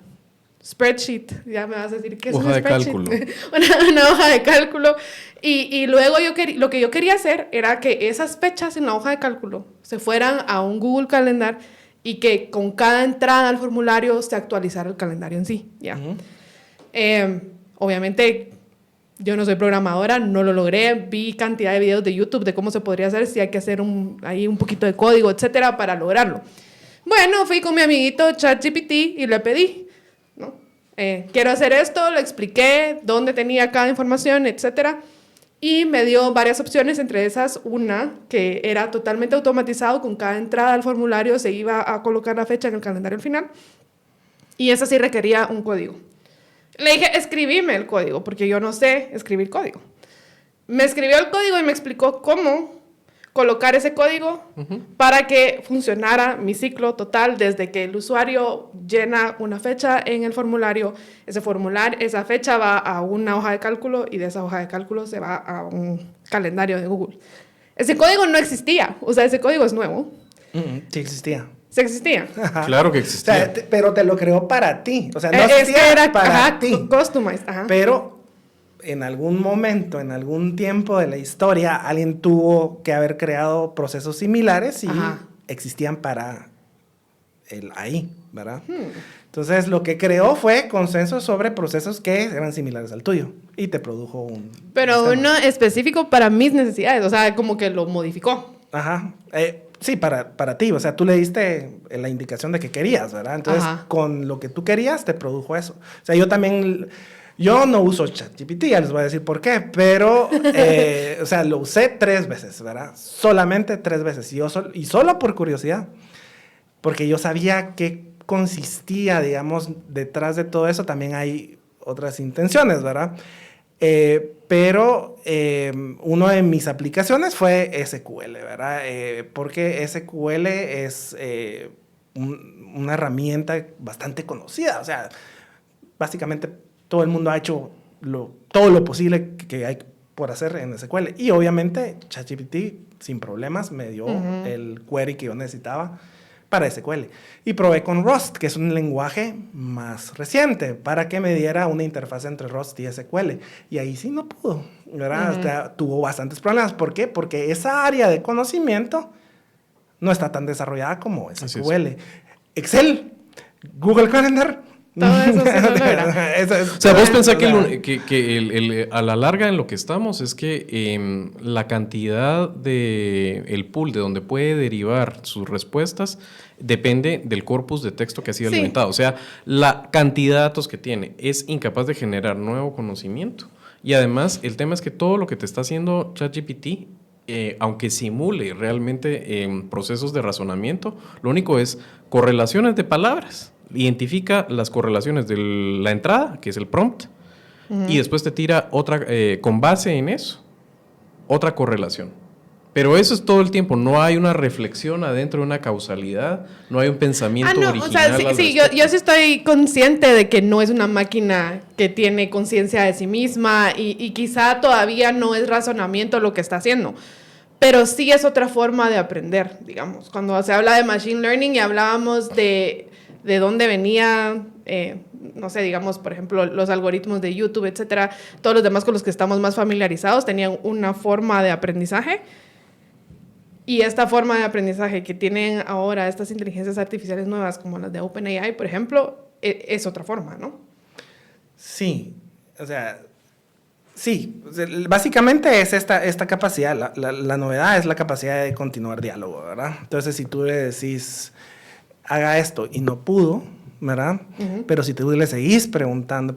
spreadsheet, ya me vas a decir, ¿qué es una spreadsheet? Hoja de cálculo. una hoja de cálculo. Y luego lo que yo quería hacer era que esas fechas en la hoja de cálculo se fueran a un Google Calendar y que con cada entrada al formulario se actualizara el calendario en sí, ¿ya? Obviamente, yo no soy programadora, no lo logré, vi cantidad de videos de YouTube de cómo se podría hacer, si hay que hacer ahí un poquito de código, etcétera, para lograrlo. Bueno, fui con mi amiguito ChatGPT y le pedí, ¿no? Quiero hacer esto, le expliqué dónde tenía cada información, etcétera, y me dio varias opciones, entre esas una que era totalmente automatizado, con cada entrada al formulario se iba a colocar la fecha en el calendario al final, y esa sí requería un código. Le dije, escribime el código, porque yo no sé escribir código. Me escribió el código y me explicó cómo colocar ese código para que funcionara mi ciclo total, desde que el usuario llena una fecha en el formulario, esa fecha va a una hoja de cálculo y de esa hoja de cálculo se va a un calendario de Google. Ese código no existía, o sea, ese código es nuevo. Sí existía. ¿Sí existía? Claro que existía. O sea, pero te lo creó para ti. O sea, no existía era para ti. Customized. Pero en algún momento, en algún tiempo de la historia, alguien tuvo que haber creado procesos similares y existían para el ahí, ¿verdad? Entonces, lo que creó fue consenso sobre procesos que eran similares al tuyo y te produjo un Pero sistema. Uno específico para mis necesidades, o sea, como que lo modificó. Sí, para ti, o sea, tú le diste la indicación de que querías, ¿verdad? Entonces, con lo que tú querías, te produjo eso. O sea, yo no uso ChatGPT, ya les voy a decir por qué, pero, o sea, lo usé 3 veces, ¿verdad? Solamente 3 veces, y solo por curiosidad, porque yo sabía qué consistía, digamos, detrás de todo eso. También hay otras intenciones, ¿verdad? Pero una de mis aplicaciones fue SQL, ¿verdad? Porque SQL es una herramienta bastante conocida. O sea, básicamente todo el mundo ha hecho todo lo posible que hay por hacer en SQL. Y obviamente ChatGPT sin problemas me dio el query que yo necesitaba para SQL. Y probé con Rust, que es un lenguaje más reciente, para que me diera una interfaz entre Rust y SQL. Y ahí sí no pudo, ¿verdad? O sea, tuvo bastantes problemas. ¿Por qué? Porque esa área de conocimiento no está tan desarrollada como SQL. Excel, Google Calendar. Todo eso se logra. O sea, vos pensás que a la larga en lo que estamos es que la cantidad el pool de donde puede derivar sus respuestas depende del corpus de texto que ha sido alimentado. O sea, la cantidad de datos que tiene es incapaz de generar nuevo conocimiento. Y además, el tema es que todo lo que te está haciendo ChatGPT aunque simule realmente procesos de razonamiento, lo único es correlaciones de palabras. Identifica las correlaciones de la entrada, que es el prompt, y después te tira otra, con base en eso, otra correlación. Pero eso es todo el tiempo, no hay una reflexión adentro de una causalidad, no hay un pensamiento original. O sea, sí, yo sí estoy consciente de que no es una máquina que tiene conciencia de sí misma y quizá todavía no es razonamiento lo que está haciendo, pero sí es otra forma de aprender, digamos. Cuando se habla de machine learning y hablábamos de dónde venía, no sé, digamos, por ejemplo, los algoritmos de YouTube, etcétera, todos los demás con los que estamos más familiarizados tenían una forma de aprendizaje. Y esta forma de aprendizaje que tienen ahora estas inteligencias artificiales nuevas, como las de OpenAI, por ejemplo, es otra forma, ¿no? Sí, o sea, sí, básicamente es esta capacidad, la novedad es la capacidad de continuar diálogo, ¿verdad? Entonces, si tú le decís, haga esto y no pudo, ¿verdad? Pero si tú le seguís preguntando,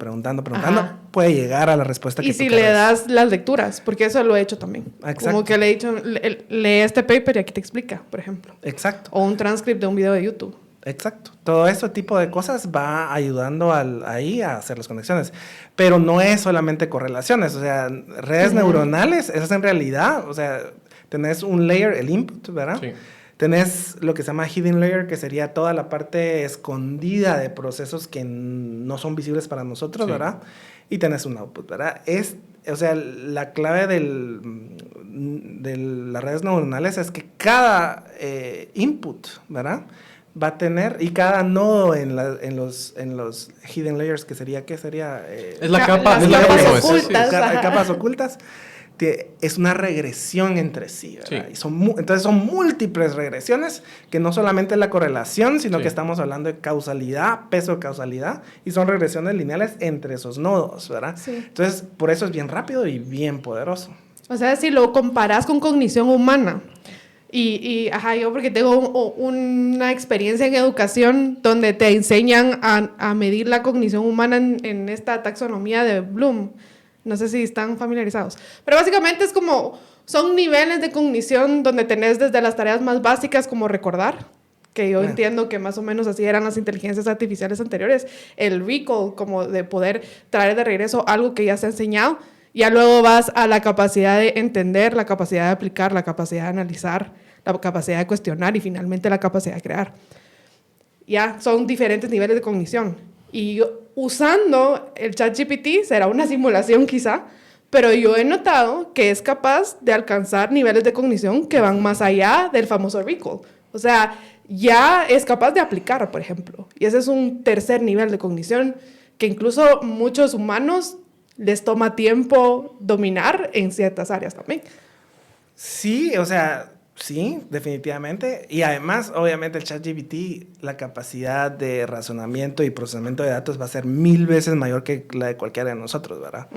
Ajá. puede llegar a la respuesta que y tú si querés. le das las lecturas, porque eso lo he hecho también. Exacto. Como que le he dicho, lee este paper y aquí te explica, por ejemplo. Exacto. O un transcript de un video de YouTube. Exacto. Todo ese tipo de cosas va ayudando ahí a hacer las conexiones. Pero no es solamente correlaciones. O sea, redes neuronales, esas en realidad, o sea, tenés un layer, el input, ¿verdad? Sí. Tenés lo que se llama hidden layer, que sería toda la parte escondida de procesos que no son visibles para nosotros, Sí. ¿verdad? Y tenés un output, ¿verdad? O sea, la clave de las redes neuronales es que cada input, ¿verdad? Va a tener, y cada nodo en los hidden layers, que sería, ¿qué sería? Es la capa, Las es la capas capa, ocultas. Ajá. Capas ocultas. Es una regresión entre sí, ¿verdad? Sí. Y entonces son múltiples regresiones, que no solamente es la correlación, sino Sí. que estamos hablando de causalidad, peso de causalidad, y son regresiones lineales entre esos nodos, ¿verdad? Sí. Entonces, por eso es bien rápido y bien poderoso. O sea, si lo comparas con cognición humana, ajá, yo porque tengo una experiencia en educación donde te enseñan a medir la cognición humana en esta taxonomía de Bloom. No sé si están familiarizados. Pero básicamente es como, son niveles de cognición donde tenés desde las tareas más básicas como recordar, que yo entiendo que más o menos así eran las inteligencias artificiales anteriores, el recall, como de poder traer de regreso algo que ya se ha enseñado. Ya luego vas a la capacidad de entender, la capacidad de aplicar, la capacidad de analizar, la capacidad de cuestionar y finalmente la capacidad de crear. Ya son diferentes niveles de cognición. Y usando el ChatGPT, será una simulación quizá, pero yo he notado que es capaz de alcanzar niveles de cognición que van más allá del famoso recall. O sea, ya es capaz de aplicar, por ejemplo. Y ese es un tercer nivel de cognición que incluso muchos humanos les toma tiempo dominar en ciertas áreas también. Sí, o sea, sí, definitivamente. Y además, obviamente, el ChatGPT, la capacidad de razonamiento y procesamiento de datos va a ser 1000 veces mayor que la de cualquiera de nosotros, ¿verdad?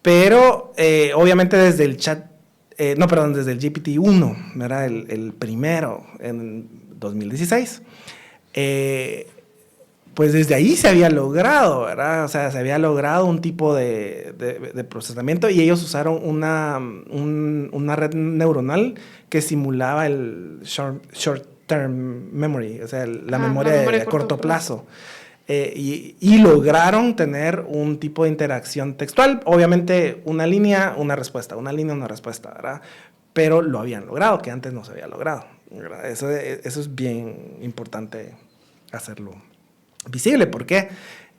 Pero, obviamente, desde el desde el GPT-1, ¿verdad? El primero, en 2016. Pues desde ahí se había logrado, ¿verdad? O sea, se había logrado un tipo de procesamiento y ellos usaron una red neuronal que simulaba el short-term memory, o sea, la memoria de corto plazo. Y lograron tener un tipo de interacción textual. Obviamente, una línea, una respuesta, ¿verdad? Pero lo habían logrado, que antes no se había logrado, ¿verdad? Eso es bien importante hacerlo visible, porque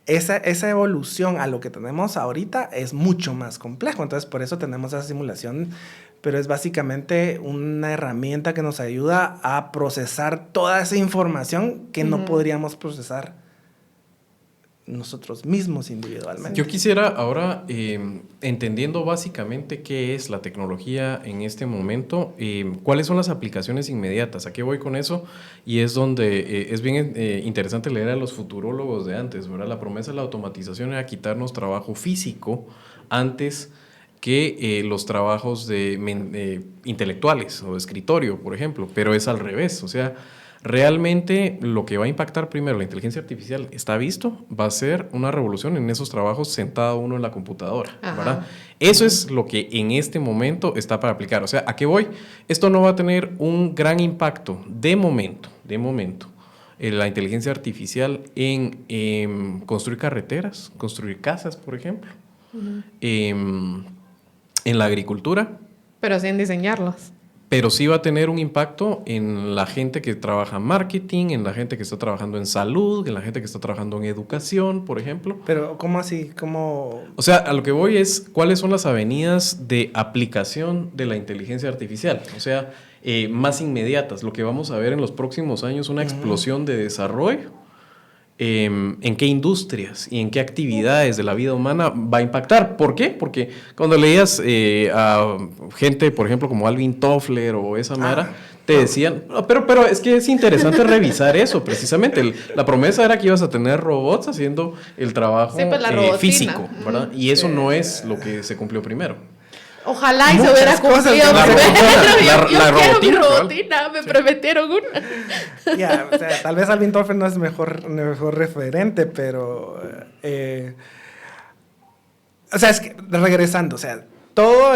esa evolución a lo que tenemos ahorita es mucho más complejo. Entonces, por eso tenemos esa simulación, pero es básicamente una herramienta que nos ayuda a procesar toda esa información que no podríamos procesar nosotros mismos individualmente. Yo quisiera ahora, entendiendo básicamente qué es la tecnología en este momento, cuáles son las aplicaciones inmediatas. ¿A qué voy con eso? Y es donde es bien interesante leer a los futurólogos de antes, ¿verdad? La promesa de la automatización era quitarnos trabajo físico antes que los trabajos intelectuales o de escritorio, por ejemplo, pero es al revés. O sea, Realmente lo que va a impactar primero la inteligencia artificial, está visto, va a ser una revolución en esos trabajos sentado uno en la computadora, ¿verdad? Eso es lo que en este momento está para aplicar. O sea, ¿a qué voy? Esto no va a tener un gran impacto de momento, la inteligencia artificial en construir carreteras, construir casas, por ejemplo, en la agricultura. Pero sin diseñarlos. Pero sí va a tener un impacto en la gente que trabaja en marketing, en la gente que está trabajando en salud, en la gente que está trabajando en educación, por ejemplo. Pero, ¿cómo así? ¿Cómo? O sea, a lo que voy es cuáles son las avenidas de aplicación de la inteligencia artificial. O sea, más inmediatas. Lo que vamos a ver en los próximos años, una explosión de desarrollo. En qué industrias y en qué actividades de la vida humana va a impactar. ¿Por qué? Porque cuando leías a gente, por ejemplo, como Alvin Toffler o esa mara, te decían, no, pero es que es interesante revisar eso, precisamente. La promesa era que ibas a tener robots haciendo el trabajo Sí, pues físico, ¿verdad? Y eso no es lo que se cumplió primero. Ojalá y se Muchas hubiera cosas cumplido. que no se Yo quiero mi robotina, robotina, me prometieron una. Ya, o sea, tal vez Alvin Toffler no es mejor referente, pero... o sea, es que, regresando, o sea, todo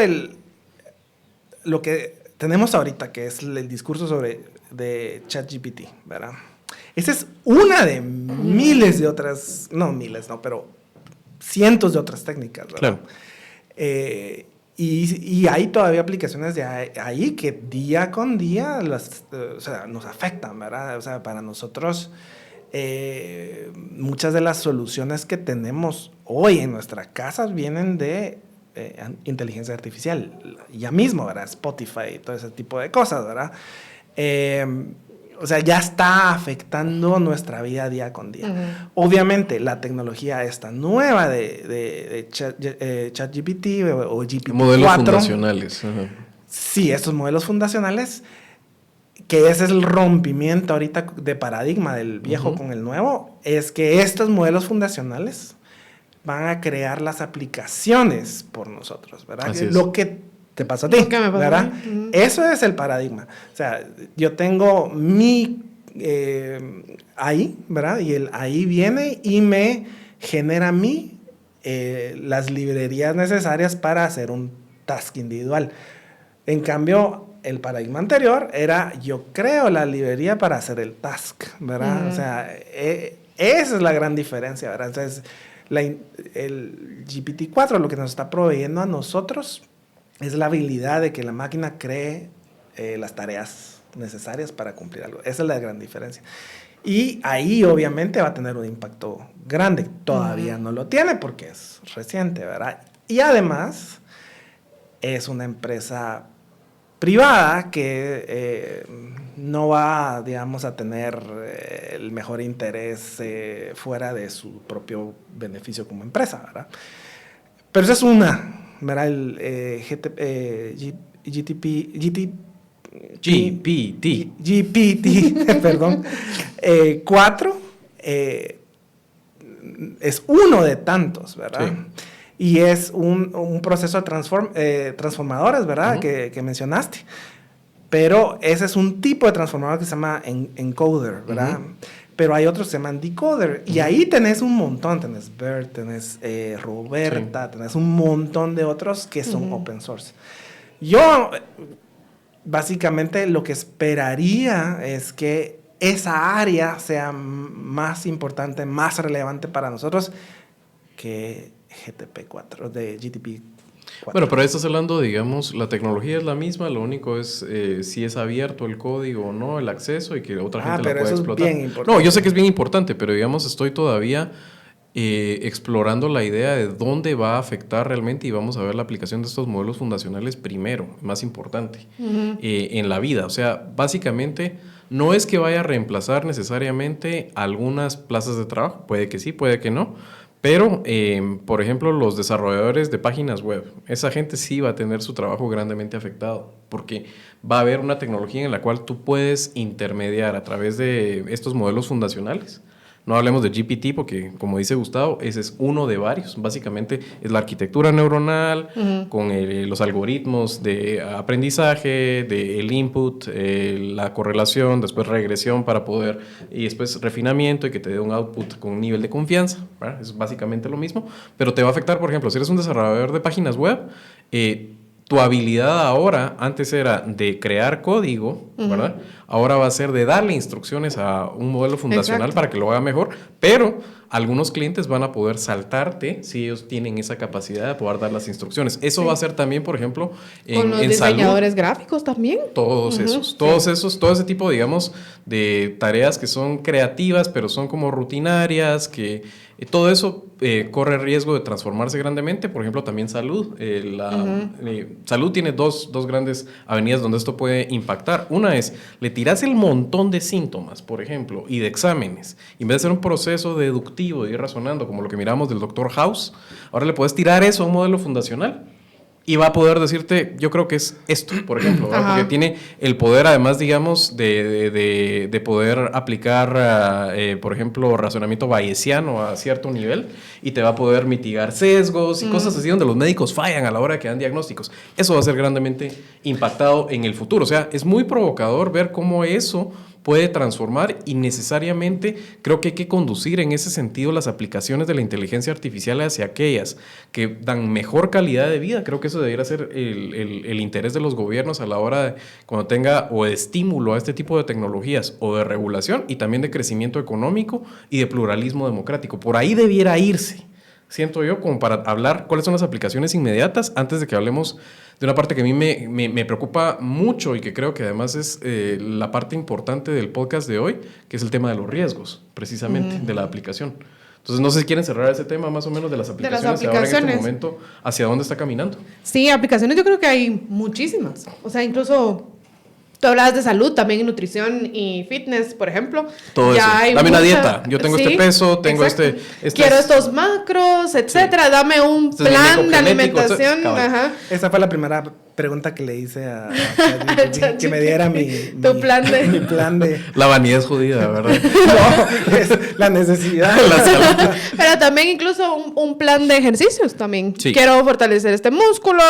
lo que tenemos ahorita, que es el discurso de ChatGPT, ¿verdad? Esa es una de miles de otras, no miles, no, pero cientos de otras técnicas, ¿verdad? Claro. Y hay todavía aplicaciones de ahí que día con día o sea, nos afectan, ¿verdad? O sea, para nosotros, muchas de las soluciones que tenemos hoy en nuestras casas vienen de inteligencia artificial. Ya mismo, ¿verdad? Spotify y todo ese tipo de cosas, ¿verdad? O sea, ya está afectando nuestra vida día con día. Obviamente, la tecnología esta nueva de ChatGPT o GPT-4. Modelos fundacionales. Ajá. Sí, estos modelos fundacionales, que ese es el rompimiento ahorita de paradigma del viejo con el nuevo, es que estos modelos fundacionales van a crear las aplicaciones por nosotros, ¿verdad? Así es. Lo que te pasó a ti, ¿Qué me pasó ¿verdad? a mí? Eso es el paradigma. O sea, yo tengo mi ahí, ¿verdad? Y el ahí viene y me genera a mí las librerías necesarias para hacer un task individual. En cambio, el paradigma anterior era yo creo la librería para hacer el task, ¿verdad? O sea, esa es la gran diferencia, ¿verdad? Entonces, el GPT-4 lo que nos está proveyendo a nosotros es la habilidad de que la máquina cree las tareas necesarias para cumplir algo. Esa es la gran diferencia. Y ahí obviamente va a tener un impacto grande. Todavía no lo tiene porque es reciente, ¿verdad? Y además es una empresa privada que no va, digamos, a tener el mejor interés fuera de su propio beneficio como empresa, ¿verdad? Pero esa es una... ¿verdad? El GPT, perdón, 4 es uno de tantos, ¿verdad? Sí. Y es un proceso transformadores, ¿verdad? Que mencionaste. Pero ese es un tipo de transformador que se llama encoder, ¿verdad? Pero hay otros que se llaman decoder. Y ahí tenés un montón. Tenés BERT, tenés Roberta, tenés un montón de otros que son open source. Yo, básicamente, lo que esperaría es que esa área sea más importante, más relevante para nosotros que GTP4, de GTP4. Bueno, pero ahí estás hablando, digamos, la tecnología es la misma, lo único es si es abierto el código o no, el acceso y que otra gente la pueda explotar. Es bien importante. No, yo sé que es bien importante, pero digamos, estoy todavía explorando la idea de dónde va a afectar realmente y vamos a ver la aplicación de estos modelos fundacionales primero, más importante, en la vida. O sea, básicamente no es que vaya a reemplazar necesariamente algunas plazas de trabajo, puede que sí, puede que no. Pero, por ejemplo, los desarrolladores de páginas web, esa gente sí va a tener su trabajo grandemente afectado, porque va a haber una tecnología en la cual tú puedes intermediar a través de estos modelos fundacionales No hablemos de GPT porque, como dice Gustavo, ese es uno de varios. Básicamente es la arquitectura neuronal con los algoritmos de aprendizaje, del input, la correlación, después regresión para poder, y después refinamiento y que te dé un output con un nivel de confianza, ¿verdad? Es básicamente lo mismo, pero te va a afectar, por ejemplo, si eres un desarrollador de páginas web, tu habilidad ahora, antes era de crear código, ¿verdad? Ahora va a ser de darle instrucciones a un modelo fundacional para que lo haga mejor, pero algunos clientes van a poder saltarte si ellos tienen esa capacidad de poder dar las instrucciones. Eso va a ser también, por ejemplo, con los diseñadores gráficos también. Todos todo ese tipo, digamos, de tareas que son creativas, pero son como rutinarias, que todo eso corre riesgo de transformarse grandemente. Por ejemplo, también salud. Salud tiene dos grandes avenidas donde esto puede impactar. Una es, le tiras el montón de síntomas, por ejemplo, y de exámenes. Y en vez de hacer un proceso deductivo, de ir razonando, como lo que miramos del Dr. House, ahora le puedes tirar eso a un modelo fundacional. Y va a poder decirte, yo creo que es esto, por ejemplo, porque tiene el poder, además, digamos, de poder aplicar, por ejemplo, razonamiento bayesiano a cierto nivel y te va a poder mitigar sesgos y cosas así donde los médicos fallan a la hora que dan diagnósticos. Eso va a ser grandemente impactado en el futuro. O sea, es muy provocador ver cómo eso puede transformar y necesariamente creo que hay que conducir en ese sentido las aplicaciones de la inteligencia artificial hacia aquellas que dan mejor calidad de vida. Creo que eso debería ser el interés de los gobiernos a la hora de cuando tenga o de estímulo a este tipo de tecnologías o de regulación y también de crecimiento económico y de pluralismo democrático. Por ahí debiera irse, siento yo, como para hablar cuáles son las aplicaciones inmediatas antes de que hablemos de una parte que a mí me preocupa mucho y que creo que además es la parte importante del podcast de hoy, que es el tema de los riesgos, precisamente, de la aplicación. Entonces, no sé si quieren cerrar ese tema más o menos de las aplicaciones. Ahora en este momento, ¿hacia dónde está caminando? Sí, aplicaciones yo creo que hay muchísimas. O sea, incluso tú hablabas de salud, también en nutrición y fitness, por ejemplo. Todo ya eso. Dame una dieta. Yo tengo este peso, tengo quiero estos macros, etcétera. Dame un plan de alimentación. Esa fue la primera pregunta que le hice a ChatGPT, que me diera mi plan de... La vanidad es jodida, ¿verdad? No, es la necesidad. La salud. Pero también incluso un plan de ejercicios también. Sí. Quiero fortalecer este músculo,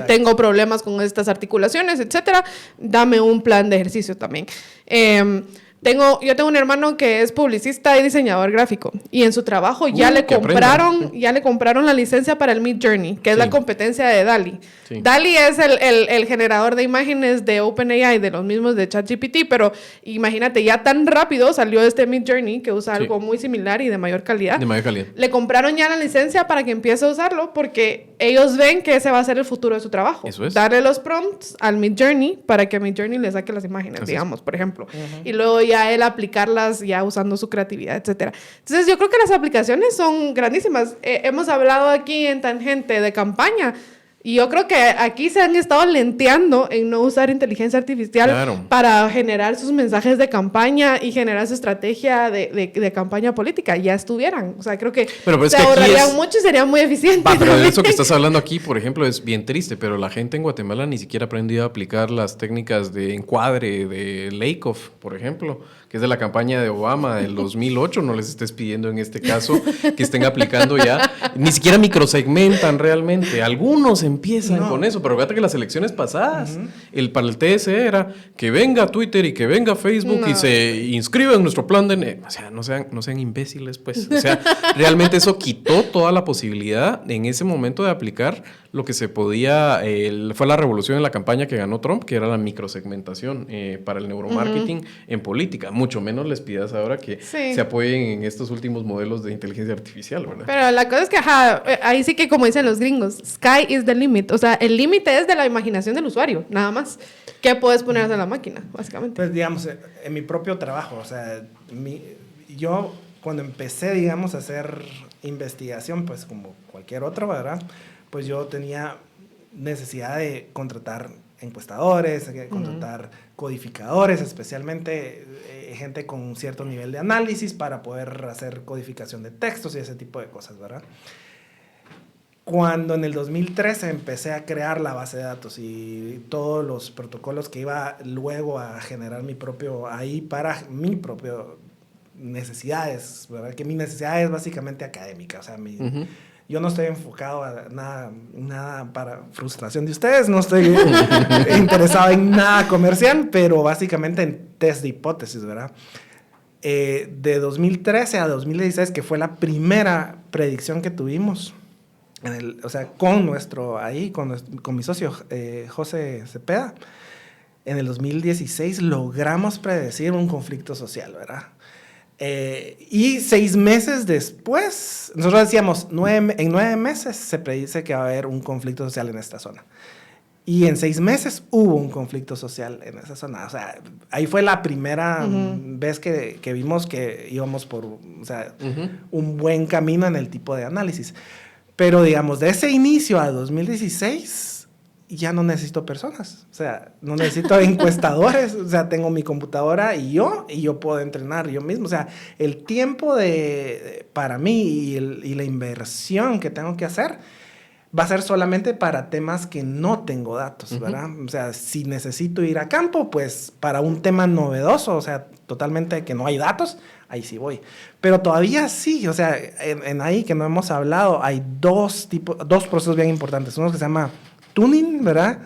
tengo problemas con estas articulaciones, etcétera. Dame un plan de ejercicio también. Yo tengo un hermano que es publicista y diseñador gráfico y en su trabajo ya le compraron la licencia para el Midjourney, que es la competencia de DALL-E. Sí. DALL-E es el generador de imágenes de OpenAI, de los mismos de ChatGPT, pero imagínate, ya tan rápido salió este Midjourney que usa algo muy similar y de mayor calidad. De mayor calidad. Le compraron ya la licencia para que empiece a usarlo porque ellos ven que ese va a ser el futuro de su trabajo. Eso es. Darle los prompts al Midjourney para que Midjourney le saque las imágenes, digamos, por ejemplo. Y luego ya él aplicarlas ya usando su creatividad, etcétera. Entonces yo creo que las aplicaciones son grandísimas. Hemos hablado aquí en Tangente de campaña y yo creo que aquí se han estado lenteando en no usar inteligencia artificial para generar sus mensajes de campaña y generar su estrategia de campaña política. Ya estuvieran. O sea, creo que se ahorrarían mucho y serían muy eficientes. Pero eso que estás hablando aquí, por ejemplo, es bien triste, pero la gente en Guatemala ni siquiera ha aprendido a aplicar las técnicas de encuadre de Lakoff, por ejemplo, que es de la campaña de Obama del 2008. No les estés pidiendo en este caso que estén aplicando ya. Ni siquiera microsegmentan realmente. Algunos empiezan con eso, pero fíjate que las elecciones pasadas, para el TSE era que venga Twitter y que venga Facebook y se inscriba en nuestro plan de... O sea, no sean imbéciles, pues. O sea, realmente eso quitó toda la posibilidad en ese momento de aplicar lo que se podía... fue la revolución en la campaña que ganó Trump, que era la microsegmentación para el neuromarketing en política. Mucho menos les pidas ahora que se apoyen en estos últimos modelos de inteligencia artificial, ¿verdad? Pero la cosa es que, ahí sí que como dicen los gringos, sky is the limit. O sea, el límite es de la imaginación del usuario, nada más. ¿Qué puedes poner en la máquina, básicamente? Pues, digamos, en mi propio trabajo, o sea, yo cuando empecé, digamos, a hacer investigación, pues como cualquier otro, ¿verdad? Pues yo tenía necesidad de contratar encuestadores, de contratar codificadores, especialmente gente con un cierto nivel de análisis para poder hacer codificación de textos y ese tipo de cosas, ¿verdad? Cuando en el 2013 empecé a crear la base de datos y todos los protocolos que iba luego a generar mi propio AI para mi propio necesidades, ¿verdad? Que mi necesidad es básicamente académica, o sea, yo no estoy enfocado a nada para frustración de ustedes, no estoy interesado en nada comercial, pero básicamente en test de hipótesis, ¿verdad? De 2013 a 2016, que fue la primera predicción que tuvimos, o sea, con mi socio José Cepeda, en el 2016 logramos predecir un conflicto social, ¿verdad? Y 6 meses después, nosotros decíamos, en 9 meses se predice que va a haber un conflicto social en esta zona. Y en 6 meses hubo un conflicto social en esa zona. O sea, ahí fue la primera vez que vimos que íbamos por, o sea, un buen camino en el tipo de análisis. Pero, digamos, de ese inicio a 2016, ya no necesito personas. O sea, no necesito encuestadores. O sea, tengo mi computadora y yo puedo entrenar yo mismo. O sea, el tiempo para mí y la inversión que tengo que hacer va a ser solamente para temas que no tengo datos, ¿verdad? O sea, si necesito ir a campo, pues para un tema novedoso, o sea, totalmente que no hay datos, ahí sí voy. Pero todavía sí, o sea, en ahí que no hemos hablado, hay dos procesos bien importantes. Uno que se llama tuning, ¿verdad?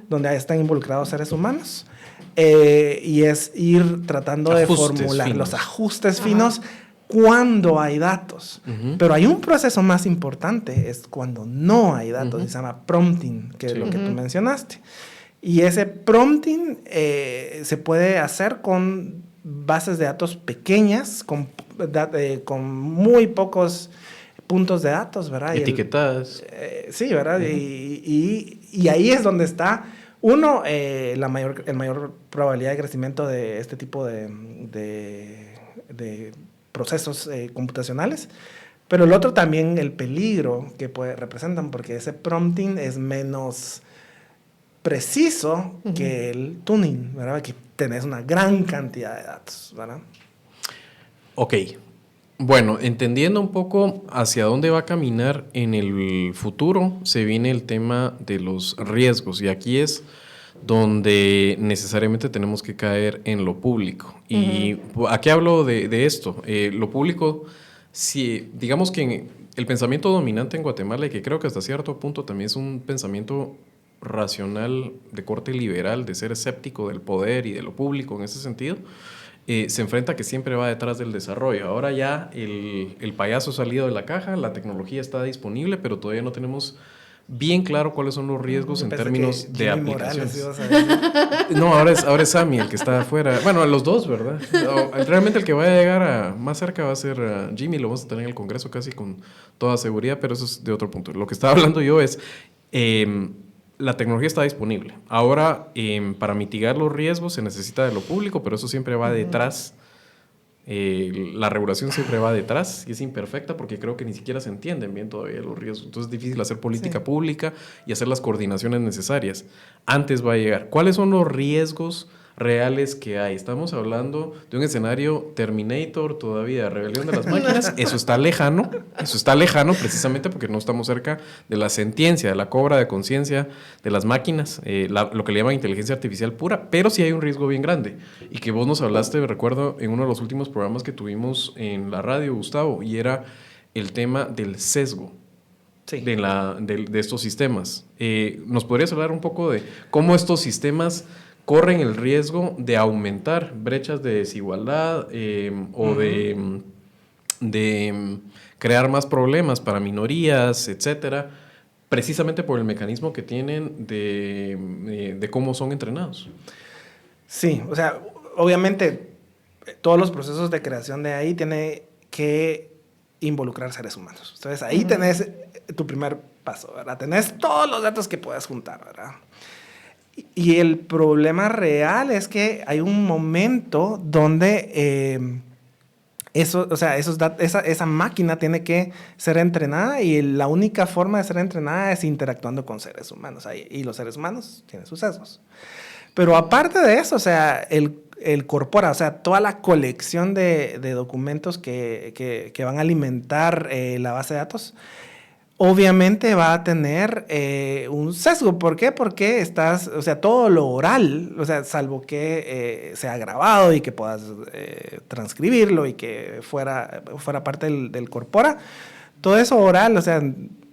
Donde están involucrados seres humanos. Y es ir tratando de formular finos. Los ajustes finos cuando hay datos. Pero hay un proceso más importante, es cuando no hay datos, y se llama prompting, que es lo que tú mencionaste. Y ese prompting se puede hacer con bases de datos pequeñas, con muy pocos puntos de datos, ¿verdad? Etiquetadas. Sí, ¿verdad? Y ahí es donde está, uno, el mayor probabilidad de crecimiento de este tipo de procesos computacionales, pero el otro también el peligro que representan, porque ese prompting es menos preciso que el tuning, ¿verdad? Que tenés una gran cantidad de datos, ¿verdad? Ok. Bueno, entendiendo un poco hacia dónde va a caminar en el futuro, se viene el tema de los riesgos, y aquí es donde necesariamente tenemos que caer en lo público. ¿Y a qué hablo de esto? Lo público, si digamos que el pensamiento dominante en Guatemala, y que creo que hasta cierto punto también es un pensamiento racional de corte liberal, de ser escéptico del poder y de lo público en ese sentido, se enfrenta a que siempre va detrás del desarrollo. Ahora ya el payaso ha salido de la caja, la tecnología está disponible, pero todavía no tenemos bien claro cuáles son los riesgos en términos de aplicaciones. No, ahora es Sammy el que está afuera. Bueno, los dos, ¿verdad? No, realmente el que vaya a llegar más cerca va a ser Jimmy, lo vamos a tener en el Congreso casi con toda seguridad, pero eso es de otro punto. Lo que estaba hablando yo es, la tecnología está disponible. Ahora, para mitigar los riesgos se necesita de lo público, pero eso siempre va detrás. La regulación siempre va detrás y es imperfecta porque creo que ni siquiera se entienden bien todavía los riesgos. Entonces es difícil hacer política pública y hacer las coordinaciones necesarias. Antes va a llegar. ¿Cuáles son los riesgos reales que hay? Estamos hablando de un escenario Terminator todavía, rebelión de las máquinas. Eso está lejano precisamente porque no estamos cerca de la sentiencia, de la cobra de conciencia de las máquinas, lo que le llaman inteligencia artificial pura, pero sí hay un riesgo bien grande y que vos nos hablaste, recuerdo, en uno de los últimos programas que tuvimos en la radio, Gustavo, y era el tema del sesgo. Sí. De estos sistemas. ¿Nos podrías hablar un poco de cómo estos sistemas corren el riesgo de aumentar brechas de desigualdad o de crear más problemas para minorías, etcétera, precisamente por el mecanismo que tienen de cómo son entrenados? Sí, o sea, obviamente todos los procesos de creación de ahí tienen que involucrar seres humanos. Entonces ahí tenés tu primer paso, ¿verdad? Tenés todos los datos que puedas juntar, ¿verdad? Y el problema real es que hay un momento donde esa máquina tiene que ser entrenada y la única forma de ser entrenada es interactuando con seres humanos. Y los seres humanos tienen sus sesgos. Pero aparte de eso, o sea, el corpora, o sea, toda la colección de documentos que van a alimentar la base de datos, obviamente va a tener un sesgo. ¿Por qué? Porque estás, o sea, todo lo oral, o sea, salvo que sea grabado y que puedas transcribirlo y que fuera parte del corpora, todo eso oral, o sea,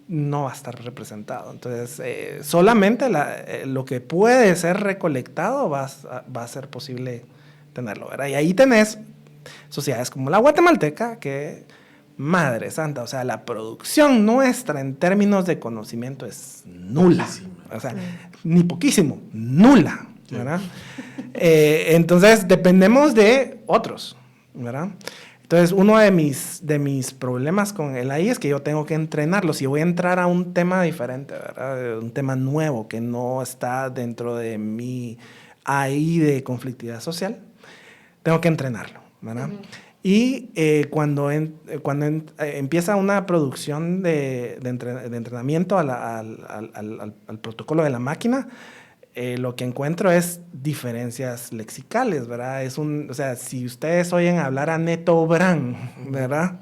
no va a estar representado. Entonces, solamente lo que puede ser recolectado va a ser posible tenerlo, ¿verdad? Y ahí tenés sociedades como la guatemalteca que, madre santa, o sea, la producción nuestra en términos de conocimiento es nula. Poquísima. O sea, ni poquísimo, nula, ¿verdad? Entonces, dependemos de otros, ¿verdad? Entonces, uno de mis problemas con el AI es que yo tengo que entrenarlos y voy a entrar a un tema diferente, ¿verdad? Un tema nuevo que no está dentro de mi AI de conflictividad social. Tengo que entrenarlo, ¿verdad? Y cuando empieza una producción de entrenamiento al protocolo de la máquina, lo que encuentro es diferencias lexicales, ¿verdad? O sea, si ustedes oyen hablar a Neto Brand, ¿verdad?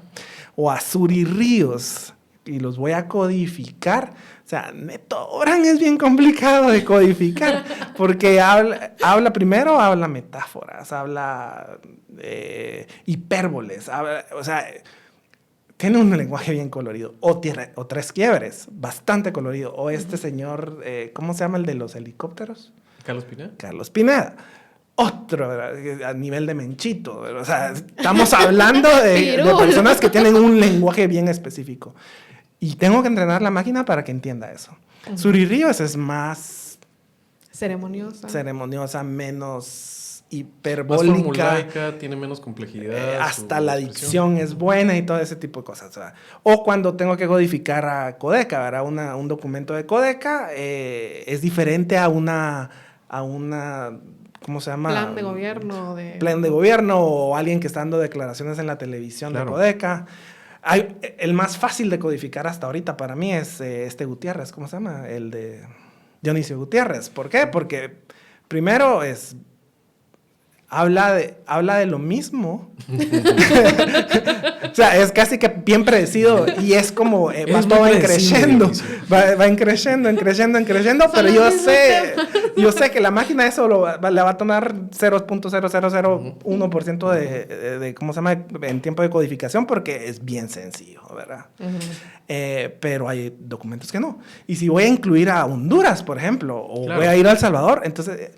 O a Suri Ríos, y los voy a codificar, o sea, Neto Brand es bien complicado de codificar, porque habla metáforas, habla hipérboles, o sea, tiene un lenguaje bien colorido, o tres quiebres, bastante colorido, o este señor, ¿cómo se llama el de los helicópteros? Carlos Pineda. Carlos Pineda. Otro, ¿verdad? A nivel de Menchito, ¿verdad? O sea, estamos hablando de personas que tienen un lenguaje bien específico. Y tengo que entrenar la máquina para que entienda eso. Suri Ríos es más ceremoniosa, menos hiperbólica, más formulaica, tiene menos complejidad. Hasta la dicción es buena y todo ese tipo de cosas, ¿verdad? O cuando tengo que codificar a Codeca, ¿verdad? Un documento de Codeca es diferente a una ¿cómo se llama? Plan de gobierno. Plan de gobierno, o alguien que está dando declaraciones en la televisión, claro, de Codeca. El más fácil de codificar hasta ahorita para mí es Gutiérrez, ¿cómo se llama? El de Dionisio Gutiérrez. ¿Por qué? Porque primero habla de lo mismo. O sea, es casi que bien predecido y es como va todo creciendo. Va creciendo, pero yo sé que la máquina eso le va a tomar 0.0001% de ¿cómo se llama? En tiempo de codificación, porque es bien sencillo, ¿verdad? Pero hay documentos que no. Y si voy a incluir a Honduras, por ejemplo, o claro, voy a ir a El Salvador, entonces...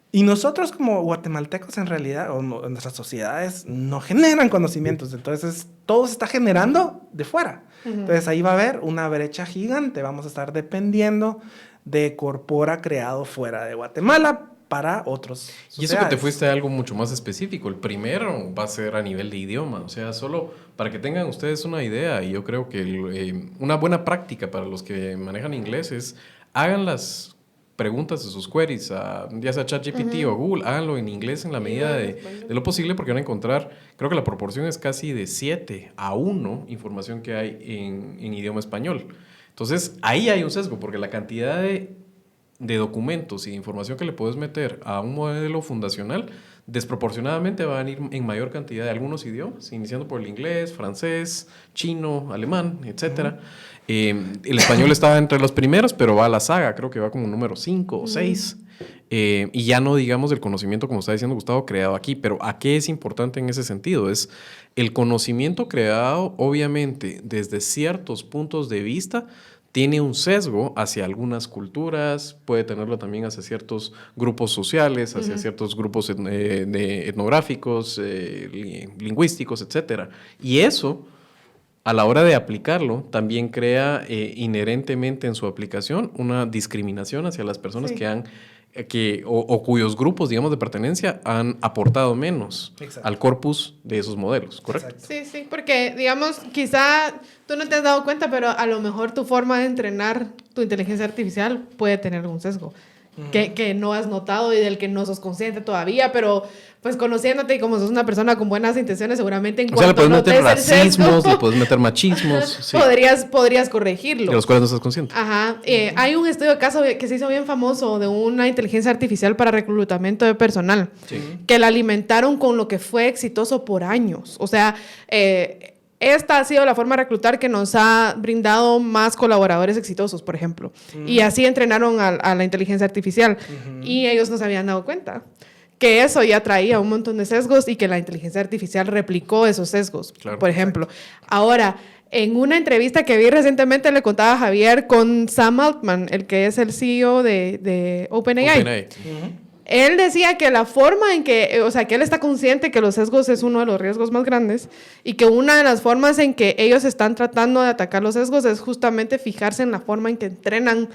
Y nosotros como guatemaltecos en realidad, o nuestras sociedades, no generan conocimientos. Entonces, todo se está generando de fuera. Entonces, ahí va a haber una brecha gigante. Vamos a estar dependiendo de corpora creado fuera de Guatemala para otros sociedades. Y eso que te fuiste a algo mucho más específico. El primero va a ser a nivel de idioma. O sea, solo para que tengan ustedes una idea, y yo creo que una buena práctica para los que manejan inglés es hagan las preguntas de sus queries, ya sea ChatGPT o Google, háganlo en inglés en la medida de lo posible, porque van a encontrar, creo que la proporción es casi de 7-1 información que hay en idioma español. Entonces, ahí hay un sesgo, porque la cantidad de documentos y de información que le puedes meter a un modelo fundacional, desproporcionadamente va a venir en mayor cantidad de algunos idiomas, iniciando por el inglés, francés, chino, alemán, etcétera. El español estaba entre los primeros, pero va a la saga, creo que va como número 5 o 6. Y ya no digamos del conocimiento, como está diciendo Gustavo, creado aquí. Pero ¿a qué es importante en ese sentido? Es el conocimiento creado, obviamente, desde ciertos puntos de vista, tiene un sesgo hacia algunas culturas, puede tenerlo también hacia ciertos grupos sociales, hacia ciertos grupos etnográficos, lingüísticos, etcétera. Y eso, a la hora de aplicarlo, también crea inherentemente en su aplicación una discriminación hacia las personas o cuyos grupos, digamos, de pertenencia han aportado menos al corpus de esos modelos, ¿correcto? Sí, sí, porque, digamos, quizá tú no te has dado cuenta, pero a lo mejor tu forma de entrenar tu inteligencia artificial puede tener un sesgo que no has notado y del que no sos consciente todavía, pero pues conociéndote y como sos una persona con buenas intenciones, seguramente en cuanto le puedes meter racismos, sesgo, le puedes meter machismos. Sí. Podrías corregirlo. De los cuales no estás consciente. Ajá. Hay un estudio de caso que se hizo bien famoso de una inteligencia artificial para reclutamiento de personal, que la alimentaron con lo que fue exitoso por años. O sea, esta ha sido la forma de reclutar que nos ha brindado más colaboradores exitosos, por ejemplo. Y así entrenaron a la inteligencia artificial. Y ellos no se habían dado cuenta que eso ya traía un montón de sesgos y que la inteligencia artificial replicó esos sesgos, Claro. por ejemplo. Ahora, en una entrevista que vi recientemente le contaba a Javier con Sam Altman, el que es el CEO de OpenAI. Él decía que la forma en que, o sea, que él está consciente que los sesgos es uno de los riesgos más grandes y que una de las formas en que ellos están tratando de atacar los sesgos es justamente fijarse en la forma en que entrenan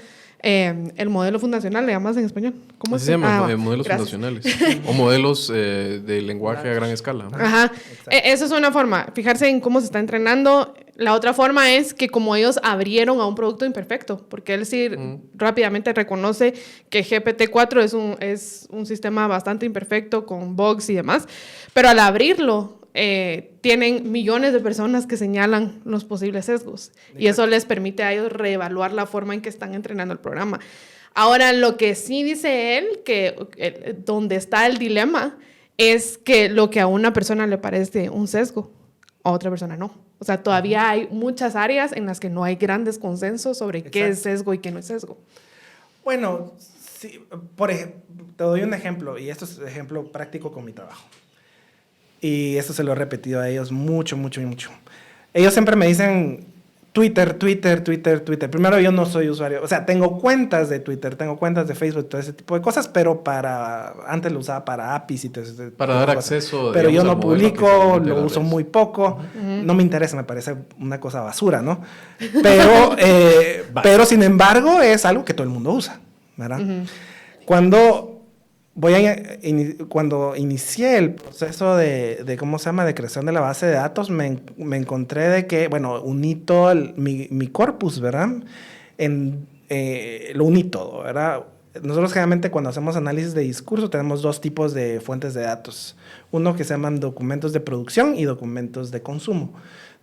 el modelo fundacional, ¿le llamas en español? ¿Cómo Así se llama, va. modelos Gracias. fundacionales o modelos de lenguaje a gran escala. Ajá. Esa es una forma, fijarse en cómo se está entrenando. La otra forma es que como ellos abrieron a un producto imperfecto, porque él sí rápidamente reconoce que GPT-4 es un sistema bastante imperfecto con bugs y demás, pero al abrirlo tienen millones de personas que señalan los posibles sesgos y eso les permite a ellos reevaluar la forma en que están entrenando el programa. Ahora, lo que sí dice él, que donde está el dilema, es que lo que a una persona le parece un sesgo, a otra persona no. O sea, todavía hay muchas áreas en las que no hay grandes consensos sobre qué es sesgo y qué no es sesgo. Bueno, sí, por ejemplo, te doy un ejemplo, y esto es un ejemplo práctico con mi trabajo. Y esto se lo he repetido a ellos mucho. Ellos siempre me dicen Twitter. Primero, yo no soy usuario. O sea, tengo cuentas de Twitter, tengo cuentas de Facebook, todo ese tipo de cosas, pero antes lo usaba para APIs y todo ese tipo Para de dar cosas. acceso. Pero digamos, yo no al modelo publico, artificial de lo las uso redes. muy poco. No me interesa, me parece una cosa basura, ¿no? Pero sin embargo, es algo que todo el mundo usa, ¿verdad? Cuando inicié el proceso de ¿cómo se llama?, de creación de la base de datos, me encontré de que, bueno, uní todo mi corpus, ¿verdad? Lo uní todo, ¿verdad? Nosotros generalmente cuando hacemos análisis de discurso tenemos dos tipos de fuentes de datos. Uno que se llaman documentos de producción y documentos de consumo.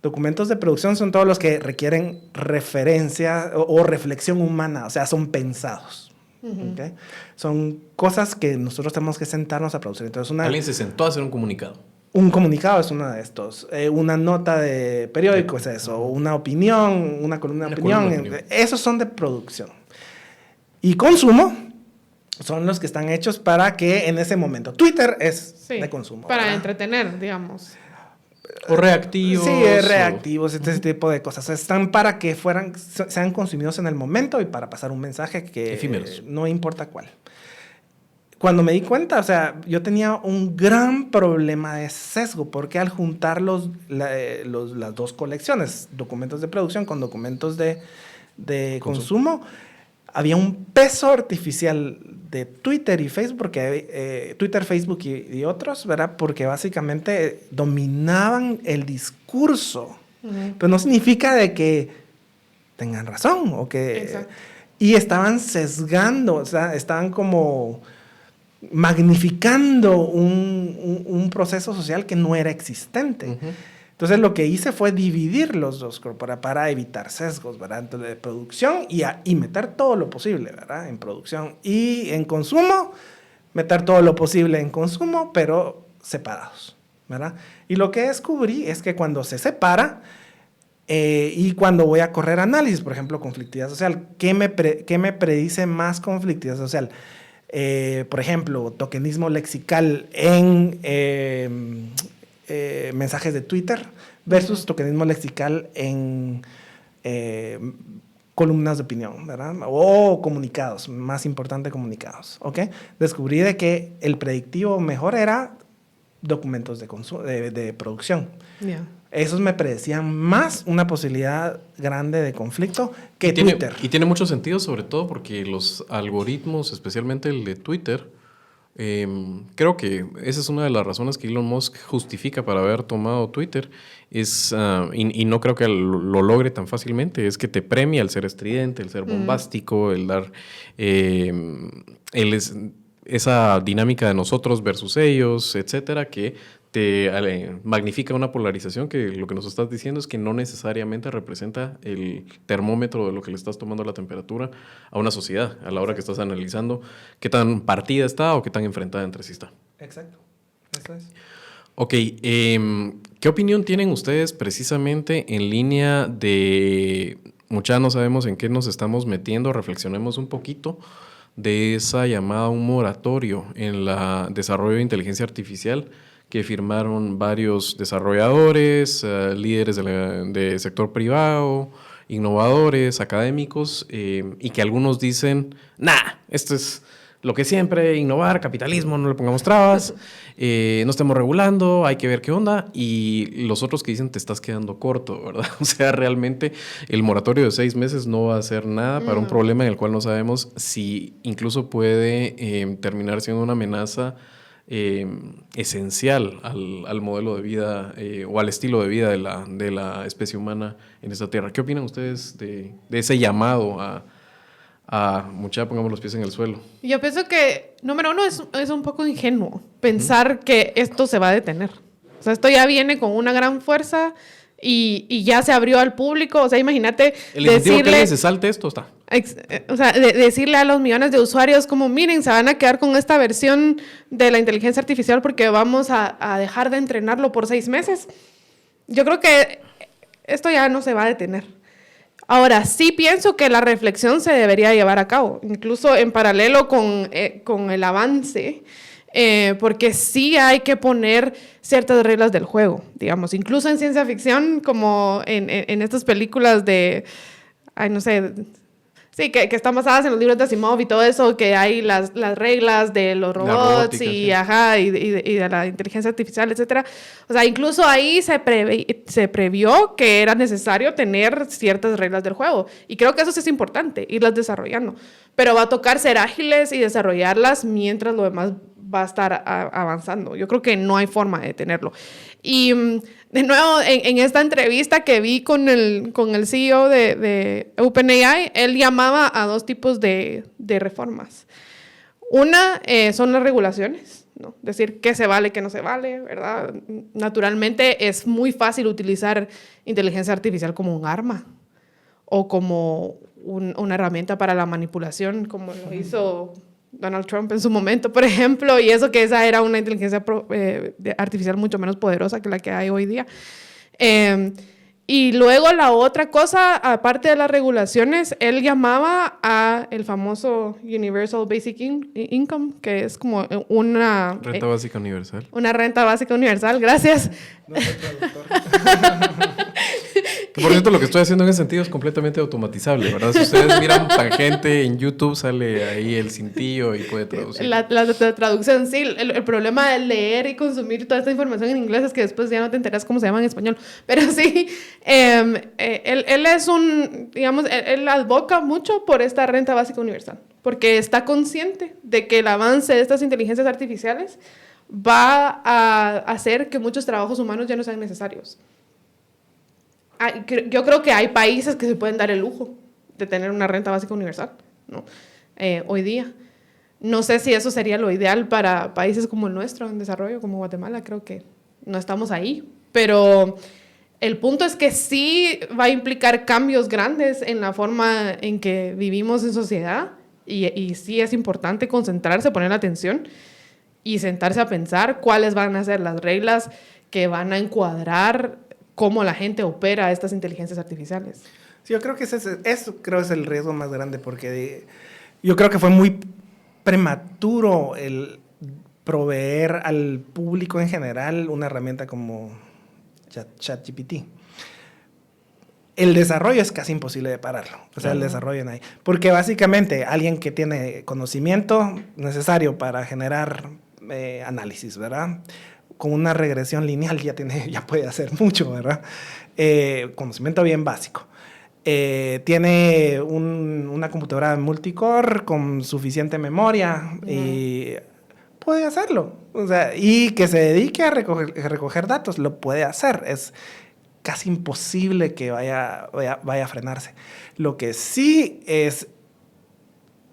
Documentos de producción son todos los que requieren referencia o reflexión humana, o sea, son pensados. ¿Okay? Son cosas que nosotros tenemos que sentarnos a producir. Entonces, Alguien se sentó a hacer un comunicado. Un comunicado es uno de estos. Una nota de periódico es eso. Una opinión, una columna de opinión. Esos son de producción. Y consumo son los que están hechos para que en ese momento. Twitter es de consumo. Para ¿verdad? entretener, digamos. O reactivos. Sí, reactivos, este tipo de cosas. Están para que sean consumidos en el momento y para pasar un mensaje que efímeros. No importa cuál. Cuando me di cuenta, o sea, yo tenía un gran problema de sesgo, porque al juntar las dos colecciones, documentos de producción con documentos de consumo, había un peso artificial de Twitter y Facebook, porque Twitter, Facebook y otros, ¿verdad? Porque básicamente dominaban el discurso. Pero no significa de que tengan razón o que... Exacto. Y estaban sesgando, o sea, estaban como magnificando un proceso social que no era existente. Entonces, lo que hice fue dividir los dos para evitar sesgos, ¿verdad? Entonces, de producción y meter todo lo posible, ¿verdad? En producción. Y en consumo, meter todo lo posible en consumo, pero separados, ¿verdad? Y lo que descubrí es que cuando se separa y cuando voy a correr análisis, por ejemplo, conflictividad social, ¿qué me predice más conflictividad social? Por ejemplo, tokenismo lexical en... mensajes de Twitter versus tokenismo lexical en columnas de opinión, ¿verdad? O comunicados, más importante comunicados, ¿ok? Descubrí de que el predictivo mejor era documentos de producción. Yeah. Esos me predecían más una posibilidad grande de conflicto que Twitter. Y tiene mucho sentido, sobre todo porque los algoritmos, especialmente el de Twitter, creo que esa es una de las razones que Elon Musk justifica para haber tomado Twitter, y no creo que lo logre tan fácilmente, es que te premia el ser estridente, el ser bombástico, el dar esa dinámica de nosotros versus ellos, etcétera, que te magnifica una polarización que lo que nos estás diciendo es que no necesariamente representa el termómetro de lo que le estás tomando la temperatura a una sociedad a la hora que estás analizando qué tan partida está o qué tan enfrentada entre sí está. Exacto. Eso es. Ok, ¿Qué opinión tienen ustedes precisamente en línea de, muchas no sabemos en qué nos estamos metiendo, reflexionemos un poquito de esa llamada a un moratorio en el desarrollo de inteligencia artificial que firmaron varios desarrolladores, líderes de sector privado, innovadores, académicos, y que algunos dicen, esto es lo que siempre, innovar, capitalismo, no le pongamos trabas, no estemos regulando, hay que ver qué onda, y los otros que dicen te estás quedando corto, ¿verdad? O sea, realmente el moratorio de 6 meses no va a hacer nada para un problema en el cual no sabemos si incluso puede terminar siendo una amenaza esencial al modelo de vida o al estilo de vida de la especie humana en esta tierra. ¿Qué opinan ustedes de ese llamado mucha pongamos los pies en el suelo? Yo pienso que, número uno, es un poco ingenuo pensar que esto se va a detener. O sea, esto ya viene con una gran fuerza y ya se abrió al público. O sea, imagínate el incentivo que se salte esto está. O sea, decirle a los millones de usuarios como, miren, se van a quedar con esta versión de la inteligencia artificial porque vamos a dejar de entrenarlo por 6 meses. Yo creo que esto ya no se va a detener. Ahora, sí pienso que la reflexión se debería llevar a cabo, incluso en paralelo con el avance, porque sí hay que poner ciertas reglas del juego, digamos, incluso en ciencia ficción, como en estas películas de, no sé, sí, que están basadas en los libros de Asimov y todo eso, que hay las reglas de los robots y de la inteligencia artificial, etcétera. O sea, incluso ahí se previó que era necesario tener ciertas reglas del juego. Y creo que eso sí es importante, irlas desarrollando. Pero va a tocar ser ágiles y desarrollarlas mientras lo demás va a estar avanzando. Yo creo que no hay forma de detenerlo. Y de nuevo, en esta entrevista que vi con el CEO de OpenAI, él llamaba a 2 tipos de reformas. Una son las regulaciones, ¿no? Decir qué se vale, qué no se vale, ¿verdad? Naturalmente es muy fácil utilizar inteligencia artificial como un arma o como una herramienta para la manipulación, como lo hizo Donald Trump en su momento, por ejemplo, y eso que esa era una inteligencia artificial mucho menos poderosa que la que hay hoy día. Y luego la otra cosa, aparte de las regulaciones, él llamaba a el famoso Universal Basic Income, que es como una... Renta básica universal. Una renta básica universal, gracias. No soy traductor. Que por cierto, lo que estoy haciendo en ese sentido es completamente automatizable, ¿verdad? Si ustedes miran Tangente en YouTube, sale ahí el cintillo y puede traducir. La traducción, sí. El problema de leer y consumir toda esta información en inglés es que después ya no te enteras cómo se llama en español. Pero sí, él es digamos, él advoca mucho por esta renta básica universal, porque está consciente de que el avance de estas inteligencias artificiales va a hacer que muchos trabajos humanos ya no sean necesarios. Yo creo que hay países que se pueden dar el lujo de tener una renta básica universal, ¿no? Hoy día. No sé si eso sería lo ideal para países como el nuestro, en desarrollo, como Guatemala. Creo que no estamos ahí. Pero el punto es que sí va a implicar cambios grandes en la forma en que vivimos en sociedad. Y sí es importante concentrarse, poner atención y sentarse a pensar cuáles van a ser las reglas que van a encuadrar cómo la gente opera estas inteligencias artificiales. Sí, yo creo que eso creo es el riesgo más grande, porque yo creo que fue muy prematuro el proveer al público en general una herramienta como ChatGPT. El desarrollo es casi imposible de pararlo. O sea, el desarrollo no hay. Porque básicamente alguien que tiene conocimiento necesario para generar análisis, ¿verdad? Con una regresión lineal ya puede hacer mucho, ¿verdad? Conocimiento bien básico. Tiene una computadora multicore con suficiente memoria y puede hacerlo. O sea, y que se dedique a recoger datos, lo puede hacer. Es casi imposible que vaya a frenarse. Lo que sí es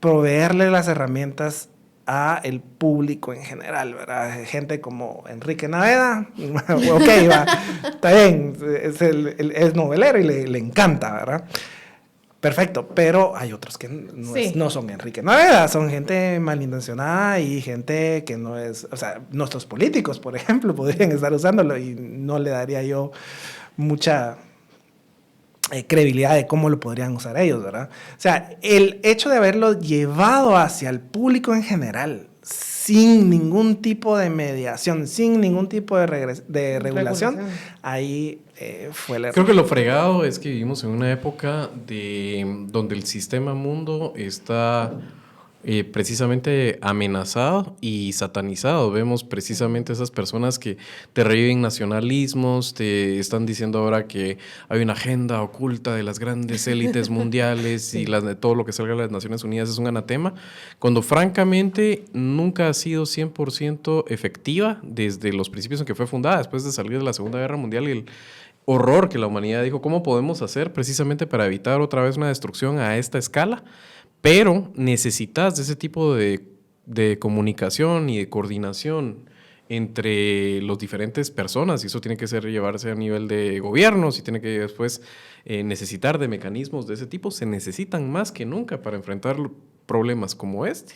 proveerle las herramientas a el público en general, ¿verdad? Gente como Enrique Naveda, ok, va, está bien, es novelero y le encanta, ¿verdad? perfecto, pero hay otros que no son Enrique Naveda, son gente malintencionada y gente que no es, o sea, nuestros políticos, por ejemplo, podrían estar usándolo y no le daría yo mucha credibilidad de cómo lo podrían usar ellos, ¿verdad? O sea, el hecho de haberlo llevado hacia el público en general, sin ningún tipo de mediación, sin ningún tipo de regulación, ahí fue el error. Creo que lo fregado es que vivimos en una época donde el sistema mundo está precisamente amenazado y satanizado. Vemos precisamente esas personas que te reviven nacionalismos, te están diciendo ahora que hay una agenda oculta de las grandes élites mundiales y de todo lo que salga de las Naciones Unidas es un anatema, cuando francamente nunca ha sido 100% efectiva desde los principios en que fue fundada, después de salir de la Segunda Guerra Mundial y el horror que la humanidad dijo, ¿cómo podemos hacer precisamente para evitar otra vez una destrucción a esta escala? Pero necesitas de ese tipo de comunicación y de coordinación entre las diferentes personas, y eso tiene que llevarse a nivel de gobiernos y tiene que después necesitar de mecanismos de ese tipo. Se necesitan más que nunca para enfrentar problemas como este.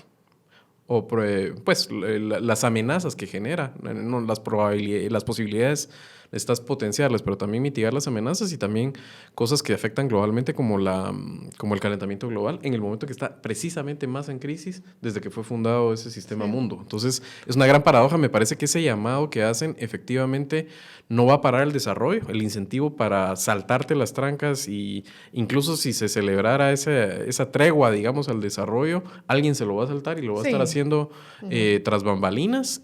O pues las amenazas que genera, no, las posibilidades necesitas potenciarlas, pero también mitigar las amenazas y también cosas que afectan globalmente como el calentamiento global en el momento que está precisamente más en crisis desde que fue fundado ese sistema mundo. Entonces es una gran paradoja. Me parece que ese llamado que hacen efectivamente no va a parar el desarrollo, el incentivo para saltarte las trancas, y incluso si se celebrara esa tregua, digamos, al desarrollo, alguien se lo va a saltar y lo va a estar haciendo tras bambalinas,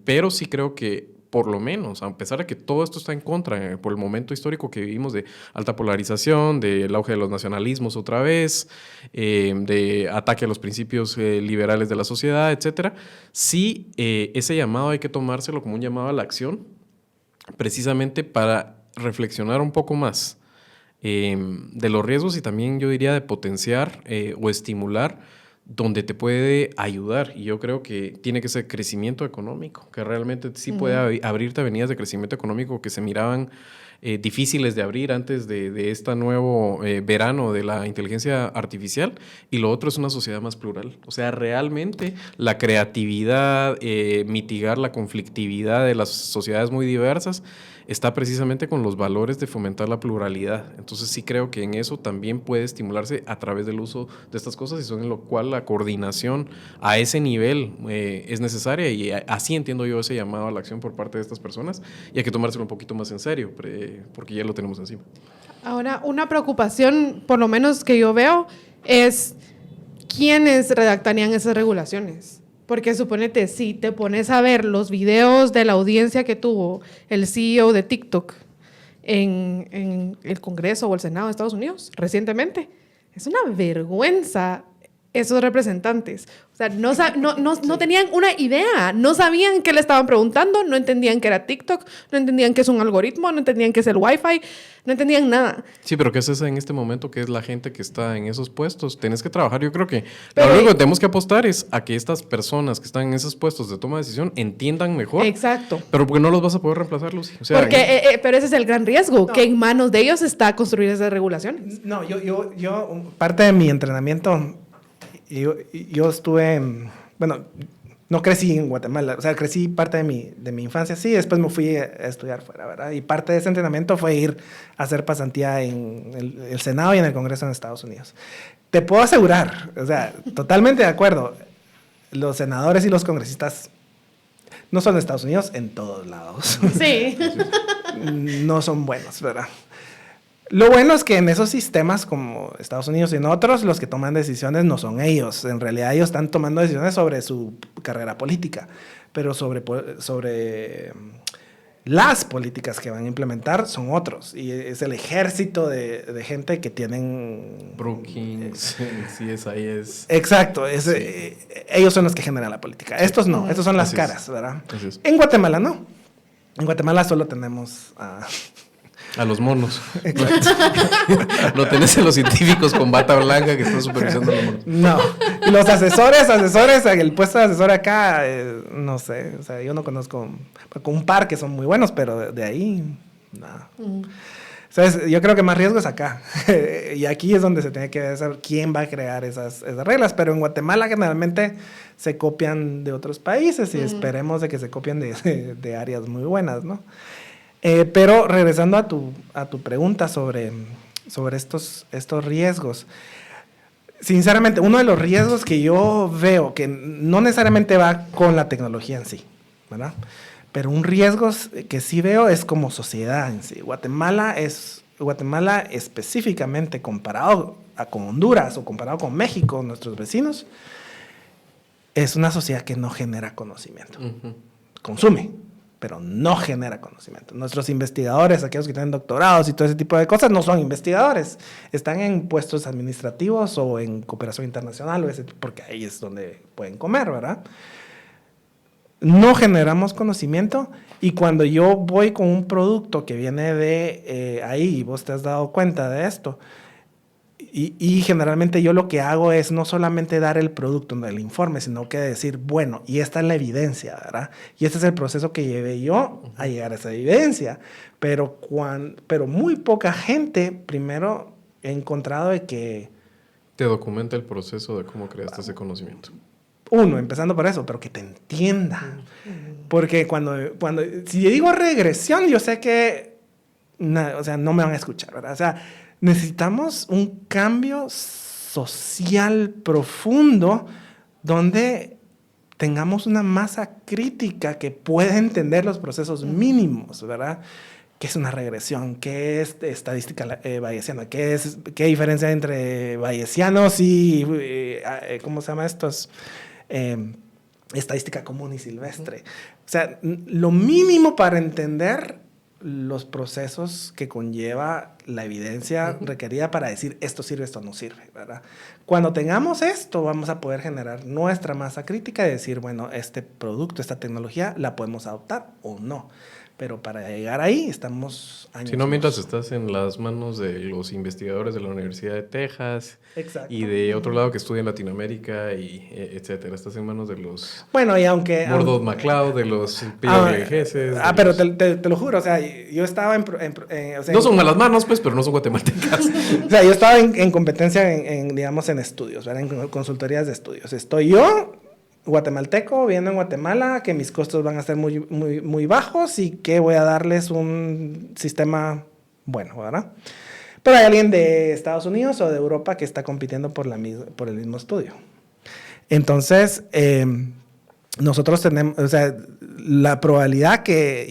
pero sí creo que por lo menos, a pesar de que todo esto está en contra por el momento histórico que vivimos de alta polarización, del auge de los nacionalismos otra vez, de ataque a los principios liberales de la sociedad, etcétera, sí ese llamado hay que tomárselo como un llamado a la acción, precisamente para reflexionar un poco más de los riesgos y también yo diría de potenciar o estimular donde te puede ayudar, y yo creo que tiene que ser crecimiento económico, que realmente sí puede abrirte avenidas de crecimiento económico que se miraban difíciles de abrir antes de este nuevo verano de la inteligencia artificial. Y lo otro es una sociedad más plural, o sea, realmente la creatividad, mitigar la conflictividad de las sociedades muy diversas está precisamente con los valores de fomentar la pluralidad. Entonces sí creo que en eso también puede estimularse a través del uso de estas cosas, y son en lo cual la coordinación a ese nivel es necesaria, y así entiendo yo ese llamado a la acción por parte de estas personas, y hay que tomárselo un poquito más en serio porque ya lo tenemos encima. Ahora, una preocupación, por lo menos que yo veo, es quiénes redactarían esas regulaciones. Porque suponete, si te pones a ver los videos de la audiencia que tuvo el CEO de TikTok en el Congreso o el Senado de Estados Unidos recientemente, es una vergüenza esos representantes. O sea, no tenían una idea, no sabían qué le estaban preguntando, no entendían qué era TikTok, no entendían qué es un algoritmo, no entendían qué es el Wi-Fi, no entendían nada. Sí, pero ¿qué es eso en este momento? ¿Qué es la gente que está en esos puestos? Tienes que trabajar. Yo creo que lo único que tenemos que apostar es a que estas personas que están en esos puestos de toma de decisión entiendan mejor. Exacto. Pero porque no los vas a poder reemplazar, Lucy. O sea, pero ese es el gran riesgo, que en manos de ellos está construir esas regulaciones. No, yo parte de mi entrenamiento, yo estuve bueno, no crecí en Guatemala, o sea, crecí parte de mi infancia, sí, después me fui a estudiar fuera, ¿verdad? Y parte de ese entrenamiento fue ir a hacer pasantía en el Senado y en el Congreso en Estados Unidos. Te puedo asegurar, o sea, totalmente de acuerdo, los senadores y los congresistas no son de Estados Unidos en todos lados. Sí. No son buenos, ¿verdad? Lo bueno es que en esos sistemas como Estados Unidos y en otros, los que toman decisiones no son ellos. En realidad ellos están tomando decisiones sobre su carrera política, pero sobre las políticas que van a implementar son otros. Y es el ejército de gente que tienen... Brookings, CSIS. Exacto. Ellos son los que generan la política. Estos no, estos son las caras, ¿verdad? En Guatemala no. En Guatemala solo tenemos a los monos. No tenés a los científicos con bata blanca que están supervisando a los monos. No. Y los asesores, el puesto de asesor acá, no sé. O sea, yo no conozco un par que son muy buenos, pero de ahí, nada. ¿Sabes? Yo creo que más riesgo es acá. Y aquí es donde se tiene que ver saber quién va a crear esas reglas. Pero en Guatemala generalmente se copian de otros países y esperemos de que se copien de áreas muy buenas, ¿no? Pero regresando a tu pregunta sobre estos riesgos. Sinceramente, uno de los riesgos que yo veo, que no necesariamente va con la tecnología en sí, ¿verdad? Pero un riesgo que sí veo es como sociedad en sí. Guatemala específicamente comparado con Honduras o comparado con México, nuestros vecinos, es una sociedad que no genera conocimiento. Consume, pero no genera conocimiento. Nuestros investigadores, aquellos que tienen doctorados y todo ese tipo de cosas, no son investigadores. Están en puestos administrativos o en cooperación internacional, porque ahí es donde pueden comer, ¿verdad? No generamos conocimiento y cuando yo voy con un producto que viene de ahí, y vos te has dado cuenta de esto, y generalmente yo lo que hago es no solamente dar el producto en el informe, sino que decir, bueno, y esta es la evidencia, ¿verdad? Y este es el proceso que llevé yo a llegar a esa evidencia. Pero muy poca gente, primero, he encontrado de que... Te documenta el proceso de cómo creaste ese conocimiento. Uno, empezando por eso, pero que te entienda. Porque si yo digo regresión, yo sé que no me van a escuchar, ¿verdad? O sea, necesitamos un cambio social profundo donde tengamos una masa crítica que pueda entender los procesos mínimos, ¿verdad? ¿Qué es una regresión? ¿Qué es estadística bayesiana? ¿Qué diferencia entre bayesianos y, ¿cómo se llama estos? Estadística común y silvestre. O sea, lo mínimo para entender los procesos que conlleva la evidencia requerida para decir esto sirve, esto no sirve, ¿verdad? Cuando tengamos esto, vamos a poder generar nuestra masa crítica y decir, bueno, este producto, esta tecnología, la podemos adoptar o no. Pero para llegar ahí estamos años. Si no, mientras estás en las manos de los investigadores de la Universidad de Texas. Exacto. Y de otro lado que estudia en Latinoamérica y etcétera. Estás en manos de los... Bueno, y aunque... Murdoch MacLeod, de los PWGs. Pero te lo juro, o sea, yo estaba no son malas manos, pues, pero no son guatemaltecas. O sea, yo estaba en competencia digamos, en estudios, ¿verdad? En consultorías de estudios. Estoy yo... guatemalteco, viviendo en Guatemala, que mis costos van a ser muy, muy, muy bajos y que voy a darles un sistema bueno, ¿verdad? Pero hay alguien de Estados Unidos o de Europa que está compitiendo por el mismo estudio. Entonces, nosotros tenemos, o sea, la probabilidad que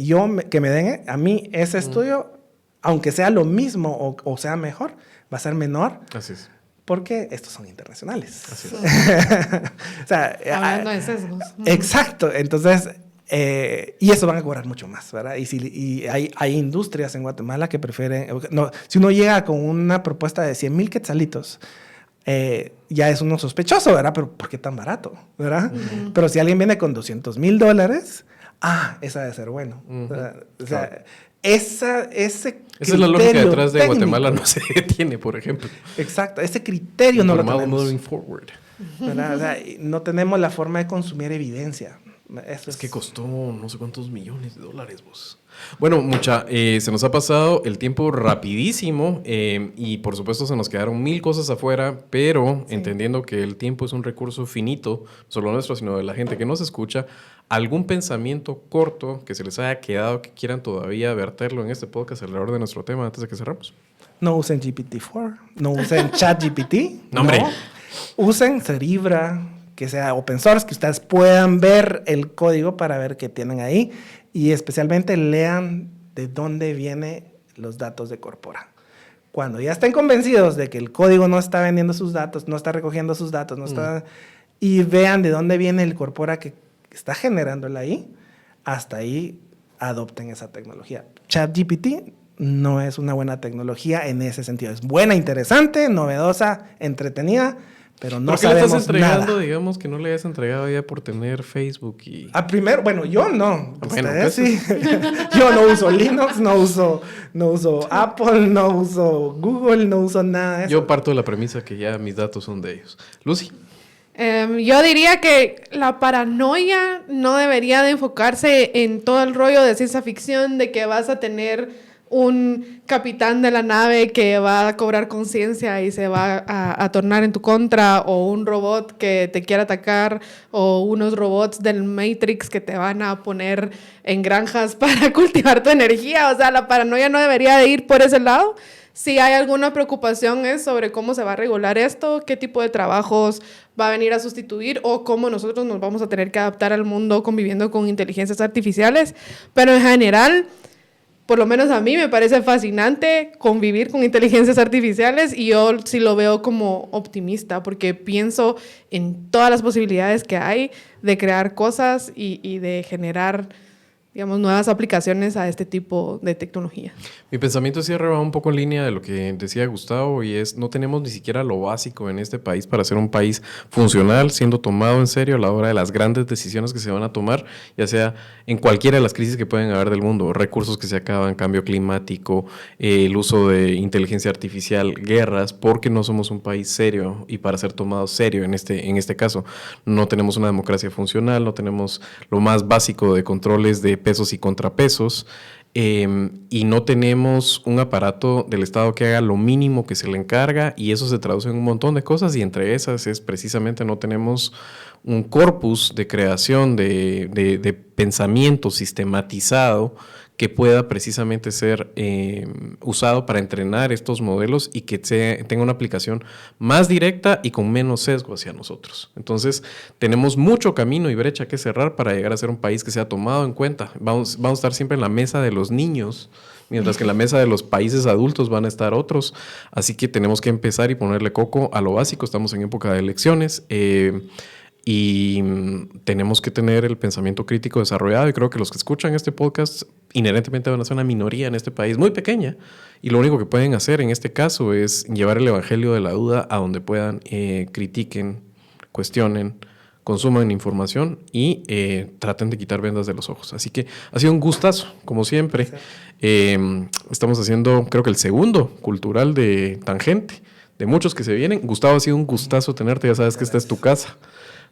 me den a mí ese estudio, aunque sea lo mismo o sea mejor, va a ser menor. Así es. Porque estos son internacionales. Así es. O sea, hablando de sesgos. Exacto. Entonces, y eso van a cobrar mucho más, ¿verdad? Y hay industrias en Guatemala que prefieren... No, si uno llega con una propuesta de 100,000 quetzalitos, ya es uno sospechoso, ¿verdad? Pero ¿por qué tan barato? ¿Verdad? Pero si alguien viene con $200,000, esa debe ser bueno. O sea, claro. Esa es la lógica detrás de técnico. Guatemala no se detiene, por ejemplo. Exacto, ese criterio no lo tenemos. Moving forward. ¿Verdad? O sea, no tenemos la forma de consumir evidencia. Es que costó no sé cuántos millones de dólares, vos. Bueno, se nos ha pasado el tiempo rapidísimo y por supuesto se nos quedaron 1000 cosas afuera, pero sí, entendiendo que el tiempo es un recurso finito, no solo nuestro, sino de la gente que nos escucha, ¿algún pensamiento corto que se les haya quedado que quieran todavía verterlo en este podcast alrededor de nuestro tema antes de que cerramos? No usen GPT-4, no usen ChatGPT. No, hombre. No. Usen Cerebra, que sea open source, que ustedes puedan ver el código para ver qué tienen ahí y especialmente lean de dónde vienen los datos de Corpora. Cuando ya estén convencidos de que el código no está vendiendo sus datos, no está recogiendo sus datos, no está, y vean de dónde viene el Corpora que está generándola ahí, hasta ahí adopten esa tecnología. ChatGPT no es una buena tecnología en ese sentido. Es buena, interesante, novedosa, entretenida, pero no sabemos nada. ¿Por qué le estás entregando, digamos, que no le hayas entregado ya por tener Facebook y...? Primero, bueno, yo no. Bueno, ustedes sí. Yo no uso Linux, no uso Apple, no uso Google, no uso nada de eso. Yo parto de la premisa que ya mis datos son de ellos. Lucy. Yo diría que la paranoia no debería de enfocarse en todo el rollo de ciencia ficción, de que vas a tener un capitán de la nave que va a cobrar conciencia y se va a tornar en tu contra, o un robot que te quiere atacar, o unos robots del Matrix que te van a poner en granjas para cultivar tu energía. O sea, la paranoia no debería de ir por ese lado. Si hay alguna preocupación es sobre cómo se va a regular esto, qué tipo de trabajos va a venir a sustituir o cómo nosotros nos vamos a tener que adaptar al mundo conviviendo con inteligencias artificiales. Pero en general, por lo menos a mí me parece fascinante convivir con inteligencias artificiales, y yo sí lo veo como optimista porque pienso en todas las posibilidades que hay de crear cosas y de generar, digamos, nuevas aplicaciones a este tipo de tecnología. Mi pensamiento cierre va un poco en línea de lo que decía Gustavo, y es, no tenemos ni siquiera lo básico en este país para ser un país funcional, siendo tomado en serio a la hora de las grandes decisiones que se van a tomar, ya sea en cualquiera de las crisis que pueden haber del mundo, recursos que se acaban, cambio climático, el uso de inteligencia artificial, guerras, porque no somos un país serio, y para ser tomado serio en este caso, no tenemos una democracia funcional, no tenemos lo más básico de controles de pesos y contrapesos, y no tenemos un aparato del Estado que haga lo mínimo que se le encarga, y eso se traduce en un montón de cosas, y entre esas es precisamente no tenemos un corpus de creación de pensamiento sistematizado que pueda precisamente ser usado para entrenar estos modelos y que tenga una aplicación más directa y con menos sesgo hacia nosotros. Entonces, tenemos mucho camino y brecha que cerrar para llegar a ser un país que sea tomado en cuenta. Vamos a estar siempre en la mesa de los niños, mientras que en la mesa de los países adultos van a estar otros. Así que tenemos que empezar y ponerle coco a lo básico. Estamos en época de elecciones. Y tenemos que tener el pensamiento crítico desarrollado, y creo que los que escuchan este podcast inherentemente van a ser una minoría en este país muy pequeña, y lo único que pueden hacer en este caso es llevar el evangelio de la duda a donde puedan, critiquen, cuestionen, consuman información y traten de quitar vendas de los ojos. Así que ha sido un gustazo, como siempre. Sí. Estamos haciendo, creo que el segundo cultural de Tangente, de muchos que se vienen. Gustavo, ha sido un gustazo tenerte, ya sabes que esta es tu casa.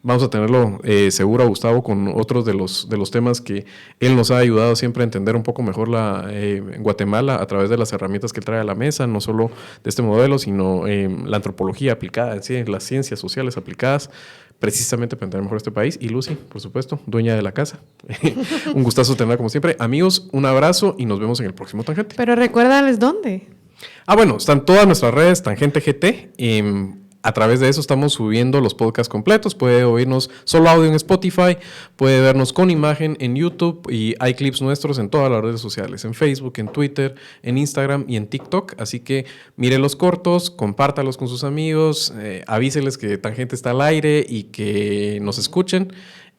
Vamos a tenerlo seguro a Gustavo con otros de los temas que él nos ha ayudado siempre a entender un poco mejor en Guatemala a través de las herramientas que él trae a la mesa, no solo de este modelo, sino la antropología aplicada, ¿sí? Las ciencias sociales aplicadas, precisamente para entender mejor este país. Y Lucy, por supuesto, dueña de la casa. Un gustazo tenerla como siempre. Amigos, un abrazo y nos vemos en el próximo Tangente. Pero recuérdales dónde. Bueno, están todas nuestras redes, Tangente GT. A través de eso estamos subiendo los podcasts completos. Puede oírnos solo audio en Spotify, puede vernos con imagen en YouTube, y hay clips nuestros en todas las redes sociales, en Facebook, en Twitter, en Instagram y en TikTok. Así que mire los cortos, compártalos con sus amigos, avíseles que Tangente está al aire y que nos escuchen.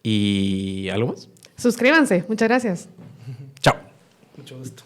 ¿Y algo más? Suscríbanse. Muchas gracias. Chao. Mucho gusto.